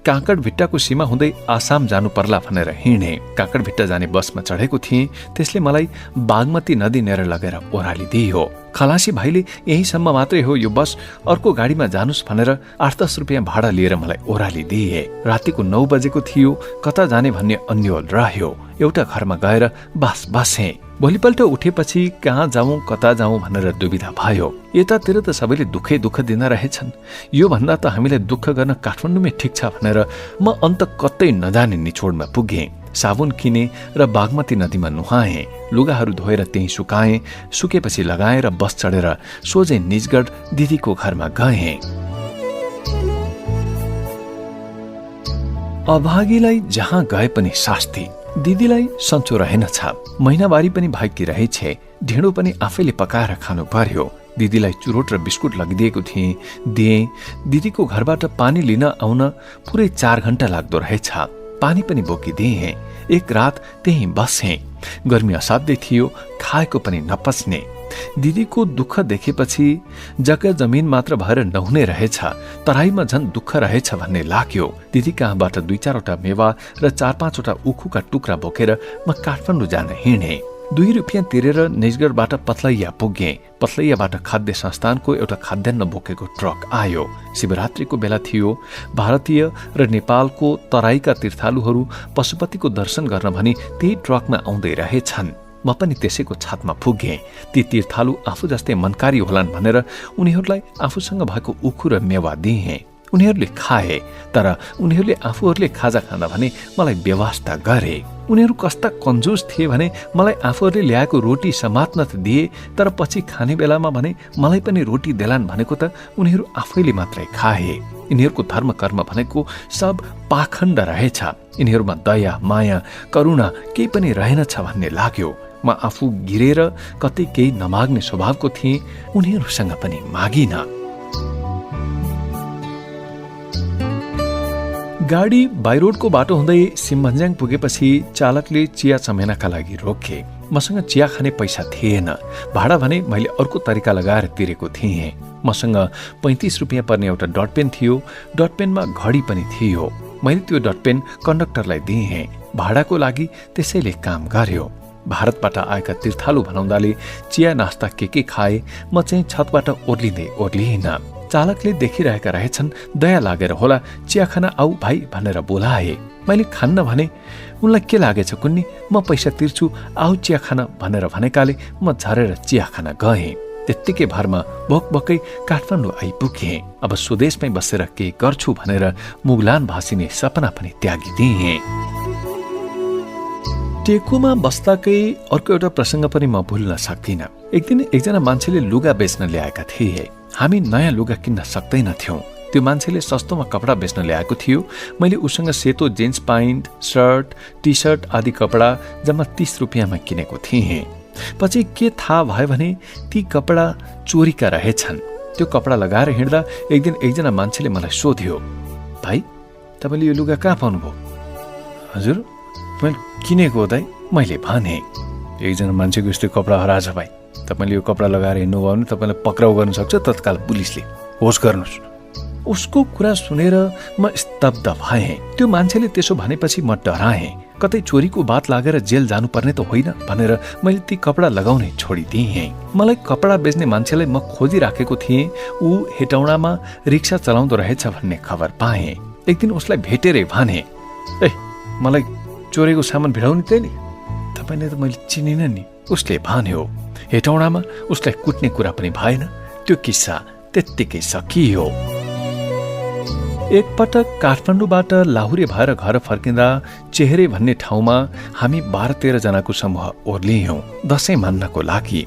काँकडभिट्टाको सीमा हुँदै आसाम जानु पर्ला भनेर हिँडे। काँकडभिट्टा जाने बसमा चढेको थिएँ। त्यसले मलाई बागमती नदी नेर लगेर ओह्रालिदियो। खलासी भाइले यहीसम्म मात्रै हो यो बस, अर्को गाडीमा जानुस् भनेर 8-10 रुपियाँ भाडा लिएर मलाई ओह्रालिदिए। रातिको 9 बजेको थियो। कता जाने भन्ने अन्योल रह्यो। एउटा घरमा गएर बसेँ। भोलिपल्ट उठेपछि कहाँ जाउँ कता जाउँ भनेर दुविधा भयो। यतातिर त सबैले दुःख दिन रहेछन्, यो भन्दा त हामीलाई दुःख गर्न काठमाडौँमै ठिक छ भनेर म अन्त कतै नजाने निचोडमा पुगेँ। साबुन किने र बागमती नदीमा नुहाएँ। लुगाहरू धोएर त्यहीँ सुकाएँ। सुकेपछि लगाएर बस चढेर सोझै निजगढ दिदीको घरमा गएँ। अभागीलाई जहाँ गए पनि शास्ति। दिदीलाई सन्चो रहेनछ। महिनावारी पनि भाइकी रहेछ। ढिँडो पनि आफैले पकाएर खानु पर्यो। दिदीलाई चुरोट र बिस्कुट लगिदिएको थिएँ, दिएँ। दिदीको घरबाट पानी लिन आउन पुरै 4 घण्टा लाग्दो रहेछ। पानी पनि बोकिदिएँ। 1 रात त्यही बसेँ। गर्मी असाध्यै थियो, खाएको पनि नपच्ने। दिदीको दुःख देखेपछि जग्गा जमिन मात्र भएर नहुने रहेछ, तराईमा झन् दुःख रहेछ भन्ने लाग्यो। दिदी कहाँबाट 2-4वटा मेवा र 4-5वटा उखुका टुक्रा बोकेर म काठमाडौँ जान हिँडे। 2 रुपियाँ तिरेर निजगढबाट पथलैया पुगेँ। पथलैयाबाट खाद्य संस्थानको एउटा खाद्यान्न बोकेको ट्रक आयो। शिवरात्रिको बेला थियो। भारतीय र नेपालको तराईका तीर्थालुहरू पशुपतिको दर्शन गर्न भनी त्यही ट्रकमा आउँदै रहेछन्। म पनि त्यसैको छातमा पुगेँ। ती तीर्थालु आफू जस्तै मनकारी होलान् भनेर उनीहरूलाई आफूसँग भएको उखु र मेवा दिएँ। उनीहरूले खाए, तर उनीहरूले आफूहरूले खाजा खाँदा भने मलाई व्यवस्था गरे। उनीहरू कस्ता कन्जुस थिए भने मलाई आफूहरूले ल्याएको रोटी समात्न त दिए, तर पछि खाने बेलामा भने मलाई पनि रोटी देलान् भनेको त उनीहरू आफैले मात्रै खाए। यिनीहरूको धर्म कर्म भनेको सब पाखण्ड रहेछ। यिनीहरूमा दया माया करुणा केही पनि रहेनछ भन्ने लाग्यो। म आफू गिरेर कतै केही नमाग्ने स्वभावको थिएँ, उनीहरूसँग पनि मागिन। गाडी बाइरोडको बाटो हुँदै सिमभन्ज्याङ पुगेपछि चालकले चिया चमेनाका लागि रोके। मसँग चिया खाने पैसा थिएन। भाडा भने मैले अर्को तरिका लगाएर तिरेको थिएँ। मसँग 35 रुपियाँ पर्ने एउटा डटपेन थियो। डटपेनमा घडी पनि थियो। मैले त्यो डटपेन कन्डक्टरलाई दिएँ। भाडाको लागि त्यसैले काम गर्यो। भारतबाट आएका तीर्थालु भनाउँदाले चिया नास्ता के खाए, म चाहिँ छतबाट ओर्लिएन। चालकले देखिरहेका रहेछन्, दया लागेर होला चिया खाना आऊ भाइ भनेर बोलाए। मैले खान्न भने उनलाई के लागेछ कुन्नी, म पैसा तिर्छु आऊ चिया खाना भनेर भनेकाले म झरेर चिया खाना गएँ। त्यत्तिकै भरमा भोकभोकै काठमाडौँ आइपुगेँ। अब स्वदेशमै बसेर के गर्छु भनेर मुगलान भाषिने सपना पनि त्यागिदिएँ। टेकुमा बस्दाकै अर्को एउटा प्रसङ्ग पनि म भुल्न सक्दिनँ। एक दिन एकजना मान्छेले लुगा बेच्न ल्याएका थिए। हामी नयाँ लुगा किन्न सक्दैनथ्यौँ। त्यो मान्छेले सस्तोमा कपडा बेच्न ल्याएको थियो। मैले उसँग सेतो jeans pant, shirt, T shirt आदि कपडा जम्मा 30 रुपियाँमा किनेको थिएँ। पछि के थाहा भयो भने ती कपडा चोरीका रहेछन्। त्यो कपडा लगाएर हिँड्दा एक दिन एकजना मान्छेले मलाई सोध्यो, भाइ तपाईँले यो लुगा कहाँ पाउनुभयो? हजुर मैले किनेको हो दाइ, मैले भने। एकजना मान्छेको यस्तो कपडा हराएछ भाइ, तपाईँले यो कपडा लगाएर हिँड्नुभयो भने तपाईँलाई पक्राउ गर्न सक्छ तत्काल पुलिसले, होस् गर्नुहोस्। उसको कुरा सुनेर म स्तब्ध भएँ। त्यो मान्छेले त्यसो भनेपछि म डराएँ। कतै चोरीको बात लागेर जेल जानुपर्ने त होइन भनेर मैले ती कपडा लगाउनै छोडिदिएँ। मलाई कपडा बेच्ने मान्छेलाई म खोजिराखेको थिएँ। ऊ हेटौडामा रिक्सा चलाउँदो रहेछ भन्ने खबर पाएँ। एक दिन उसलाई भेटेरै भने, ए मलाई चोरेको सामान भिडाउनु तैँले? तपाईँले त मैले चिनिनँ नि, उसले भन्यो। हेटौडामा उसलाई कुट्ने कुरा पनि भएन। त्यो किस्सा त्यत्तिकै सकियो। एकपटक काठमाडौँबाट लाहुरे भएर घर फर्किँदा चेहरे भन्ने ठाउँमा हामी 12-13 जनाको समूह ओर्लियौँ दशैं मान्नको लागि।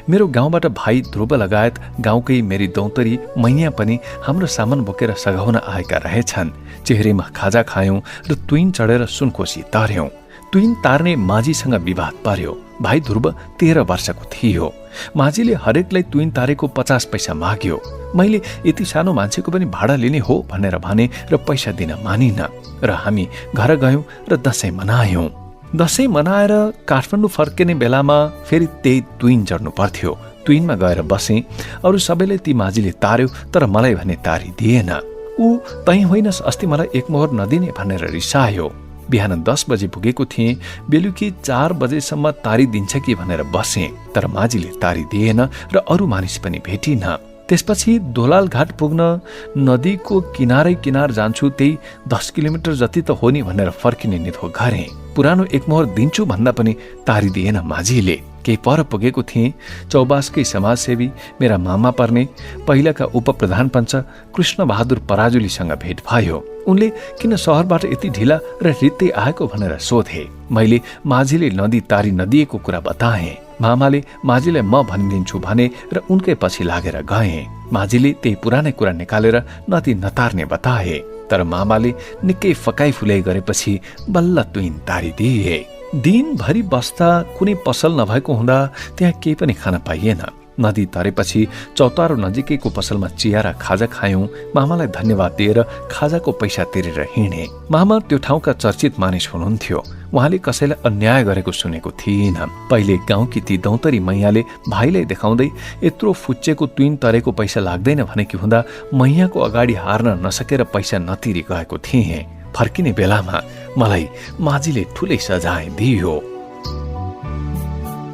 मेरो गाउँबाट भाइ ध्रुव लगायत गाउँकै मेरी दौतरी मैया पनि हाम्रो सामान बोकेर सघाउन आएका रहेछन्। चेहरेमा खाजा खायौँ र तुइन चढेर सुनकोशी तर्यौँ। तुइन तार्ने माझीसँग विवाद पर्यो। भाइ ध्रुव 13 वर्षको थियो। माझीले हरेकलाई तुइन तारेको 50 पैसा माग्यो। मैले यति सानो मान्छेको पनि भाडा लिने हो भनेर भने र पैसा दिन मानिन र हामी घर गयौँ र दशैं मनायौँ। दशैं मनाएर काठमाडौँ फर्किने बेलामा फेरि त्यही तुइन चढ्नु पर्थ्यो। तुइनमा गएर बसेँ। अरू सबैले ती माझीले तार्यो तर मलाई भने तारी दिएन। ऊ तै होइनस् अस्ति मलाई एक मोहर नदिने भनेर रिसायो। बिहान 10 बजे पुगेको थिएँ। बेलुकी 4 बजेसम्म तारी दिन्छ कि भनेर बसेँ तर माझीले तारी दिएन र अरू मानिस पनि भेटिन। त्यसपछि दोलाल घाट पुग्न नदीको किनारै किनार जान्छु, त्यही 10 किलोमिटर जति त हो नि भनेर फर्किने निधो गरेँ। पुरानो एक मोहर दिन्छु भन्दा पनि तारी दिएन माझीले। केही पर पुगेको थिएँ। चौबासकै समाजसेवी मेरा मामा पर्ने पहिलाका उपप्रधान पञ्च कृष्ण बहादुर पराजुलीसँग भेट भयो। उनले किन सहरबाट यति ढिला र रित्तै आएको भनेर सोधे। मैले माझीले नदी तारी नदिएको कुरा बताएँ। मामाले माझीलाई म भनिदिन्छु भने र उनकै पछि लागेर गए। माझीले त्यही पुरानै कुरा निकालेर नदी नतार्ने बताए तर मामाले निकै फकाइ फुलाइ गरेपछि बल्ल तुइन तारिदिए। दिनभरि बस्दा कुनै पसल नभएको हुँदा त्यहाँ केही पनि खान पाइएन। नदी तरेपछि चौतारो नजिकैको पसलमा चिया र खाजा खायौं। मामालाई धन्यवाद दिएर खाजाको पैसा तिरेर हिँडे। मामा त्यो ठाउँका चर्चित मानिस हुनुहुन्थ्यो। उहाँले कसैलाई अन्याय गरेको सुनेको थिइन। पहिले गाउँकी ती दौतरी मैयाले भाइलाई देखाउँदै यत्रो फुच्चेको तुइन तरेको पैसा लाग्दैन भनेकी हुँदा मैयाको अगाडि हार्न नसकेर पैसा नतिरी गएको थिएँ। फर्किने बेलामा मलाई माझीले ठुलै सजाय दियो।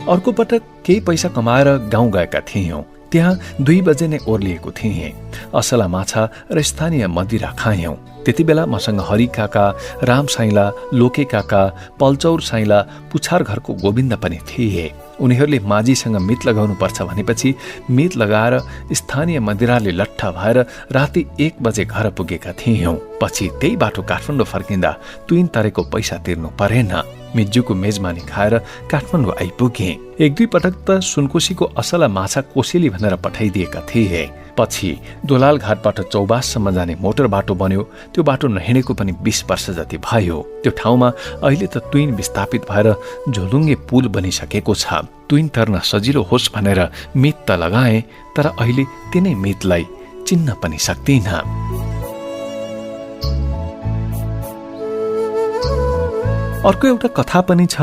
अर्को पटक केही पैसा कमाएर गाउँ गएका थियौं। त्यहाँ 2 बजे नै ओर्लिएको थिएँ। असला माछा र स्थानीय मदिरा खायौं। त्यति बेला मसँग हरि काका, राम साइला, लोके काका, पल्चौर साइला, पुछार घरको गोविन्द पनि थिए। उनीहरूले माझीसँग मित लगाउनु पर्छ भनेपछि मित लगाएर स्थानीय मदिराले लट्ठा भएर राति 1 बजे घर पुगेका थियौं। पछि त्यही बाटो काठमाडौँ फर्किँदा तुइन तरेको पैसा तिर्नु परेन। मिज्जूको मेजमानी खाएर काठमाडौँ आइपुगे। 1-2 पटक त सुनकोशीको असला माछा कोसेली भनेर पठाइदिएका थिए। पछि दोलाल घाटबाट चौबाससम्म जाने मोटर बाटो बन्यो। त्यो बाटो नहिँडेको पनि 20 वर्ष जति भयो। त्यो ठाउँमा अहिले त तुइन विस्थापित भएर झोलुङ्गे पुल बनिसकेको छ। तुइन तर्न सजिलो होस् भनेर मित त लगाए तर अहिले तिनै मितलाई चिन्न पनि सक्दिन। अर्को एउटा कथा पनि छ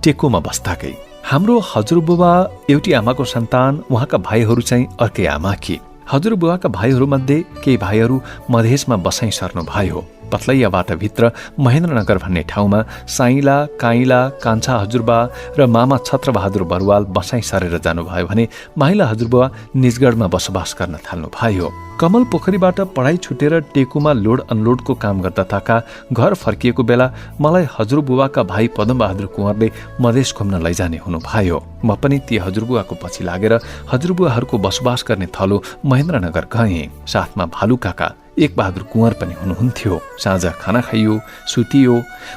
टेकोमा बस्दाकै। हाम्रो हजुरबुबा एउटी आमाको सन्तान, उहाँका भाइहरू चाहिँ अर्कै आमाकी। हजुरबुबाका भाइहरूमध्ये केही भाइहरू मधेसमा बसाइ सर्नु भयो। पथलैयाबाट भित्र महेन्द्रनगर भन्ने ठाउँमा साइला, काइला, कान्छा हजुरबा र मामा छत्रबहादुर बरुवाल बसाइ सरेर जानुभयो भने माइला हजुरबुवा निजगढमा बसोबास गर्न थाल्नु भयो। कमल पोखरीबाट पढाइ छुटेर टेकुमा लोड अनलोडको काम गर्दाका घर फर्किएको बेला मलाई हजुरबुवाका भाइ पदमबहादुर कुँवरले मधेस घुम्न लैजाने हुनुभयो। म पनि ती हजुरबुवाको पछि लागेर हजुरबुवाहरूको बसोबास गर्ने थलो महेन्द्रनगर गएँ। साथमा भालु काका, एक बहादुर कुँवर पनि हुनुहुन्थ्यो। साँझ खाना खाइयो, सुतियो।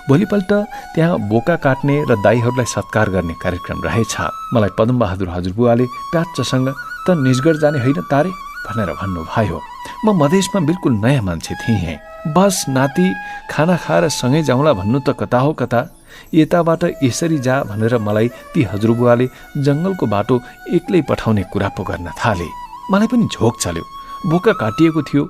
भोलिपल्ट त्यहाँ बोका काट्ने र दाईहरूलाई सत्कार गर्ने कार्यक्रम रहेछ। मलाई पदमबहादुर हजुरबुवाले प्याच्चसँग त निजगढ जाने होइन तारे भनेर भन्नुभयो। म मधेसमा बिल्कुल नयाँ मान्छे थिएँ। बस नाति खाना खाएर सँगै जाउँला भन्नु त कता हो कता, यताबाट यसरी जा भनेर मलाई ती हजुरबुवाले जङ्गलको बाटो एक्लै पठाउने कुरा पो गर्न थाले। मलाई पनि झोक चल्यो। बोका काटिएको थियो,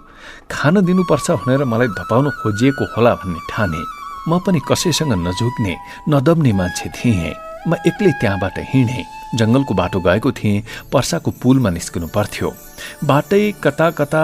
खान दिनुपर्छ भनेर मलाई धपाउन खोजिएको होला भन्ने ठाने। म पनि कसैसँग नझुक्ने नदब्ने मान्छे थिएँ। म एक्लै त्यहाँबाट हिँडेँ। जङ्गलको बाटो गएको थिएँ। पर्साको पुलमा निस्किनु पर्थ्यो। बाटै कता कता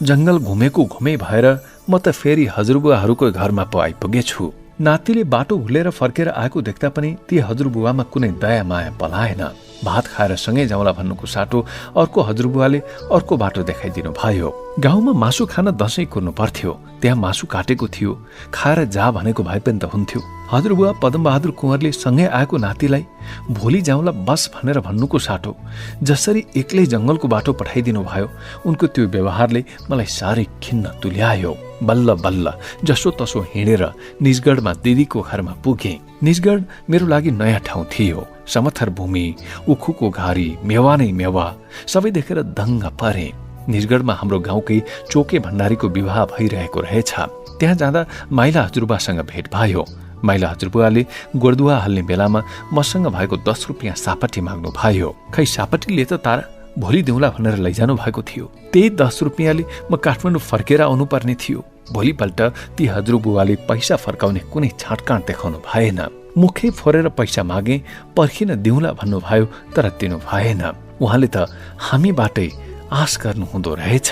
जङ्गल घुमेको घुमे भएर म त फेरि हजुरबुवाहरूको घरमा पो आइपुगेछु। नातिले बाटो हुलेर फर्केर आएको देख्दा पनि ती हजुरबुवामा कुनै दया माया पलाएन। भात खाएर सँगै जाउँला भन्नुको साटो अर्को हजुरबुवाले अर्को बाटो देखाइदिनु भयो। गाउँमा मासु खान दसैँ कुर्नु पर्थ्यो। त्यहाँ मासु काटेको थियो। खाएर जा भनेको भए पनि त हुन्थ्यो। हजुरबुवा पदमबहादुर कुँवरले सँगै आएको नातिलाई भोलि जाउँला बस भनेर भन्नुको साटो जसरी एक्लै जङ्गलको बाटो पठाइदिनु भयो, उनको त्यो व्यवहारले मलाई साह्रै खिन्न तुल्यायो। बल्ल बल्ल जसो तसो हिँडेर निजगढमा दिदीको घरमा पुगेँ। निजगढ मेरो लागि नयाँ ठाउँ थियो। समथर भूमि, उखुको घारी, मेवा नै मेवा, सबै देखेर दङ्ग परे। निजगढमा हाम्रो गाउँकै चोके भण्डारीको विवाह भइरहेको रहेछ। त्यहाँ जाँदा माइला हजुरबुवासँग भेट भयो। माइला हजुरबुवाले गोर्दुवा हाल्ने बेलामा मसँग भएको 10 रुपियाँ सापटी माग्नु भयो। खै सापटीले त तारा भोलि दिउँला भनेर लैजानु भएको थियो। त्यही 10 रुपियाँले म काठमाडौँ फर्केर आउनुपर्ने थियो। भोलिपल्ट ती हजुरबुवाले पैसा फर्काउने कुनै छाँटकाँट देखाउनु भएन। मुखै फोरेर पैसा मागे, पर्खिन दिउँला भन्नुभयो, तर दिनु भएन। उहाँले त हामीबाटै आश गर्नु हुँदो रहेछ।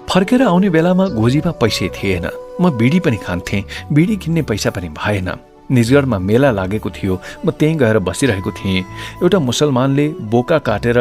फर्केर आउने बेलामा गोजीमा पैसै थिएन। म बिडी पनि खान्थेँ। बिडी किन्ने पैसा पनि भएन। निजगढमा मेला लागेको थियो। म त्यहीँ गएर बसिरहेको थिएँ। एउटा मुसलमानले बोका काटेर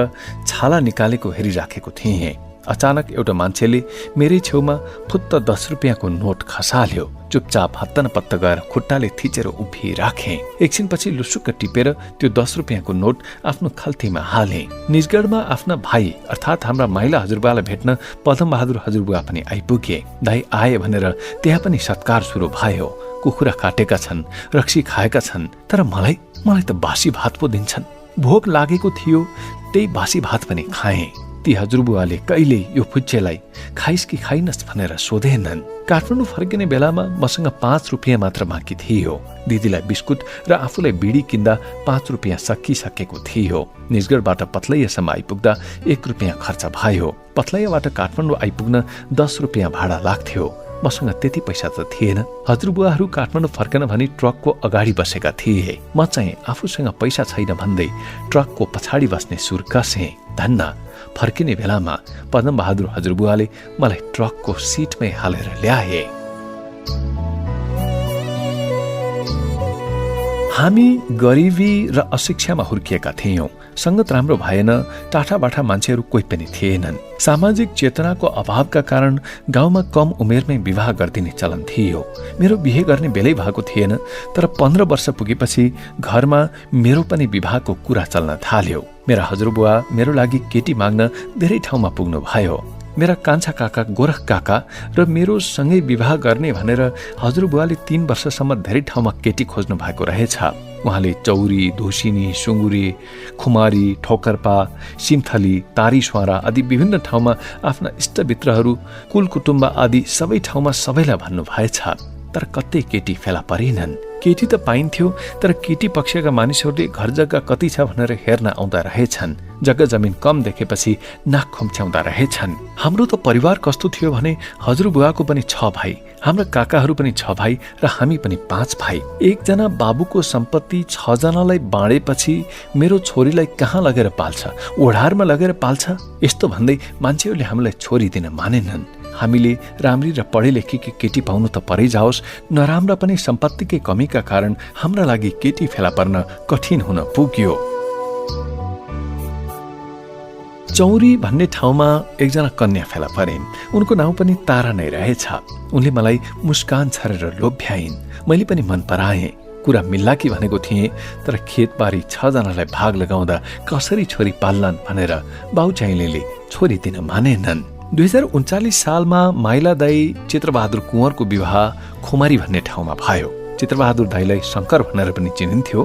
छाला निकालेको हेरिराखेको थिएँ। अचानक एउटा मान्छेले मेरै छेउमा फुत्त 10 रुपियाँको नोट खसाल्यो। चुपचाप हत्तनपत्त गएर खुट्टाले थिचेर उभिराखेँ। एकछिनपछि लुसुक्क टिपेर त्यो 10 रुपियाँको नोट आफ्नो खल्तीमा हालेँ। निजगढमा आफ्ना भाइ अर्थात् हाम्रा माइला हजुरबुवालाई भेट्न पदमबहादुर हजुरबुवा पनि आइपुगे। दाइ आए भनेर त्यहाँ पनि सत्कार सुरु भयो। कुखुरा काटेका छन्, रक्सी खाएका छन्। तर मलाई त बासी भात पो दिन्छन्। भोक लागेको थियो, त्यही बासी भात पनि खाएँ। ती हजुरबुवाले कहिले यो फुच्चेलाई खाइस् कि खाइनस् भनेर सोधेनन्। काठमाडौँ फर्किने बेलामा मसँग 5 रुपियाँ मात्र बाँकी थियो। दिदीलाई बिस्कुट र आफूलाई बिडी किन्दा 5 रुपियाँ सकिसकेको थियो। निजगढबाट पथलैयासम्म आइपुग्दा 1 रुपियाँ खर्च भयो। पथलैयाबाट काठमाडौँ आइपुग्न 10 रुपियाँ भाडा लाग्थ्यो। मसँग त्यति पैसा त थिएन। हजुरबुवाहरू काठमाडौँ फर्कन भनी ट्रकको अगाडि बसेका थिए। म चाहिँ आफूसँग पैसा छैन भन्दै ट्रकको पछाडि बस्ने सुर कसेँ। धन्न फर्किने बेलामा पदमबहादुर हजुरबुवाले मलाई ट्रकको सिटमै हालेर ल्याए। हामी गरिबी र अशिक्षामा हुर्किएका थियौं। संगत राम्रो भएन। टाठाबाठा मान्छेहरू कोही पनि थिएनन्। सामाजिक चेतनाको अभावका कारण गाउँमा कम उमेरमै विवाह गरिदिने चलन थियो। मेरो बिहे गर्ने बेलै भएको थिएन। तर 15 वर्ष पुगेपछि घरमा मेरो पनि विवाहको कुरा चल्न थाल्यो। मेरा हजुरबुवा मेरो लागि केटी माग्न धेरै ठाउँमा पुग्नु भयो। मेरा कान्छा काका गोरख काका र मेरो सँगै विवाह गर्ने भनेर हजुरबुवाले 3 वर्षसम्म धेरै ठाउँमा केटी खोज्नु भएको रहेछ। उहाँले चौरी, धुसिनी, सुँगुरी, खुमारी, ठोकर्पा, सिमथली, तारीस्वारा आदि विभिन्न ठाउँमा आफ्ना इष्टमित्रहरू, कुलकुटुम्ब आदि सबै ठाउँमा सबैलाई भन्नुभएछ। तर कतै केटी फेला परेनन्। केटी त पाइन्थ्यो, तर केटी पक्षका मानिसहरूले घर जग्गा कति छ भनेर हेर्न आउँदा रहेछन्। जग्गा जमिन कम देखेपछि नाक खुम्च्याउँदा रहेछन्। हाम्रो त परिवार कस्तो थियो भने हजुरबुवाको पनि 6 भाइ, हाम्रा काकाहरू पनि 6 भाइ र हामी पनि 5 भाइ। एकजना बाबुको सम्पत्ति 6 जनालाई बाँडेपछि मेरो छोरीलाई कहाँ लगेर पाल्छ? ओढारमा लगेर पाल्छ? यस्तो भन्दै मान्छेहरूले हामीलाई छोरी दिन मानेनन्। हामीले राम्री र पढे लेखेकी केटी पाउनु त परै जाओस्, नराम्रा पनि सम्पत्तिकै कमीका कारण हाम्रा लागि केटी फेला पर्न कठिन हुन पुग्यो। चौरी भन्ने ठाउँमा एकजना कन्या फेला परिन्। उनको नाउँ पनि तारा नै रहेछ। उनले मलाई मुस्कान छरेर लोभ्याइन्। मैले पनि मन पराएँ। कुरा मिल्ला कि भनेको थिएँ, तर खेतबारी 6 जनालाई भाग लगाउँदा कसरी छोरी पाल्लान् भनेर बाउ चाहिलेले छोरी दिन मानेनन्। 2039 सालमा माइला दाई चित्रबहादुर कुँवरको विवाह खुमारी भन्ने ठाउँमा भयो। चित्रबहादुर दाईलाई शङ्कर भनेर पनि चिनिन्थ्यो।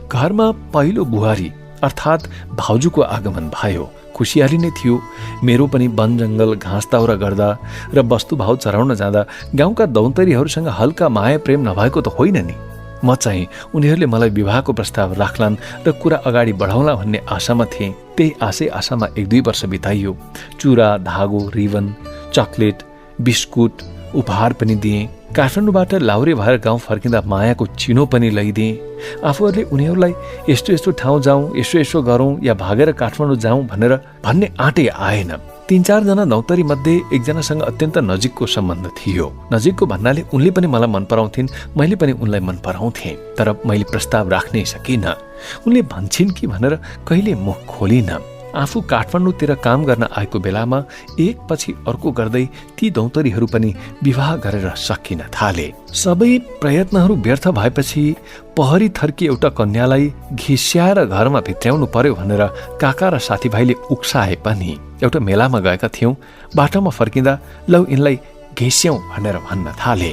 घरमा पहिलो बुहारी अर्थात् भाउजूको आगमन भयो। खुसियाली नै थियो। मेरो पनि वन जङ्गल घाँस दाउरा गर्दा र वस्तुभाव चराउन जाँदा गाउँका दौतरीहरूसँग हल्का माया प्रेम नभएको त होइन नि। म चाहिँ उनीहरूले मलाई विवाहको प्रस्ताव राख्लान् र कुरा अगाडि बढाउला भन्ने आशामा थिएँ। त्यही आशामा 1-2 वर्ष बिताइयो। चुरा, धागो, रिबन, चकलेट, बिस्कुट उपहार पनि दिएँ। काठमाडौँबाट लाहुरे भएर गाउँ फर्किँदा मायाको चिनो पनि लैदिएँ। आफूहरूले उनीहरूलाई यस्तो ठाउँ जाउँ, यसो गरौँ या भागेर काठमाडौँ जाउँ भन्ने आँटै आएन। 3-4 जना दौतरी मध्ये एकजनासँग अत्यन्त नजिकको सम्बन्ध थियो। नजिकको भन्नाले उनले पनि मलाई मन पराउँथिन्, मैले पनि उनलाई मन पराउँथेँ। तर मैले प्रस्ताव राख्नै सकिनँ। उनले भन्छन् कि भनेर कहिले मुख खोलिनँ। आफू काठमाडौँतिर काम गर्न आएको बेलामा एक पछि अर्को गर्दै ती दौतरीहरू पनि विवाह गरेर सकिन थाले। सबै प्रयत्नहरू व्यर्थ भएपछि पहरी थर्की एउटा कन्यालाई घिस्याएर घरमा भित्र्याउनु पर्यो भनेर काका र साथीभाइले उक्साए पनि। एउटा मेलामा गएका थियौँ। बाटोमा फर्किँदा लौ यिनलाई घिस्याउँ भनेर भन्न थाले।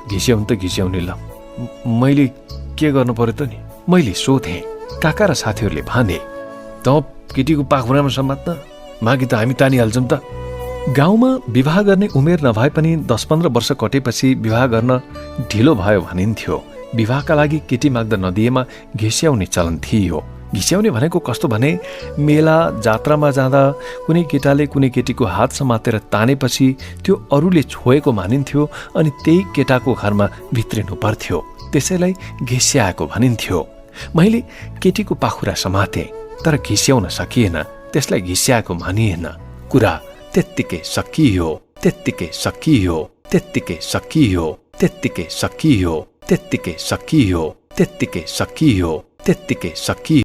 घिस्याउँ त घिस्याउने ल, मैले के गर्नु पर्यो त नि? मैले सोधेँ। काका र साथीहरूले भने, त केटीको पाखुरामा समात्न, मागी त हामी तानिहाल्छौँ त। गाउँमा विवाह गर्ने उमेर नभए पनि 10-15 वर्ष कटेपछि विवाह गर्न ढिलो भयो भनिन्थ्यो। विवाहका लागि केटी माग्दा नदिएमा घिस्याउने चलन थियो। घिस्याउने भनेको कस्तो भने, मेला जात्रामा जाँदा कुनै केटाले कुनै केटीको हात समातेर तानेपछि त्यो अरूले छोएको मानिन्थ्यो अनि त्यही केटाको घरमा भित्रिनु पर्थ्यो। त्यसैलाई घिस्याएको भनिन्थ्यो। मैले केटीको पाखुरा समातेँ, तर घिस्याउन सकिएन। त्यसलाई घिस्याएको मानिएन। कुरा त्यत्तिकै सकियो, त्यत्तिकै सकियो, त्यत्तिकै सकियो, त्यत्तिकै सकियो, त्यत्तिकै सकियो, त्यत्तिकै सकियो, त्यत्तिकै सकियो।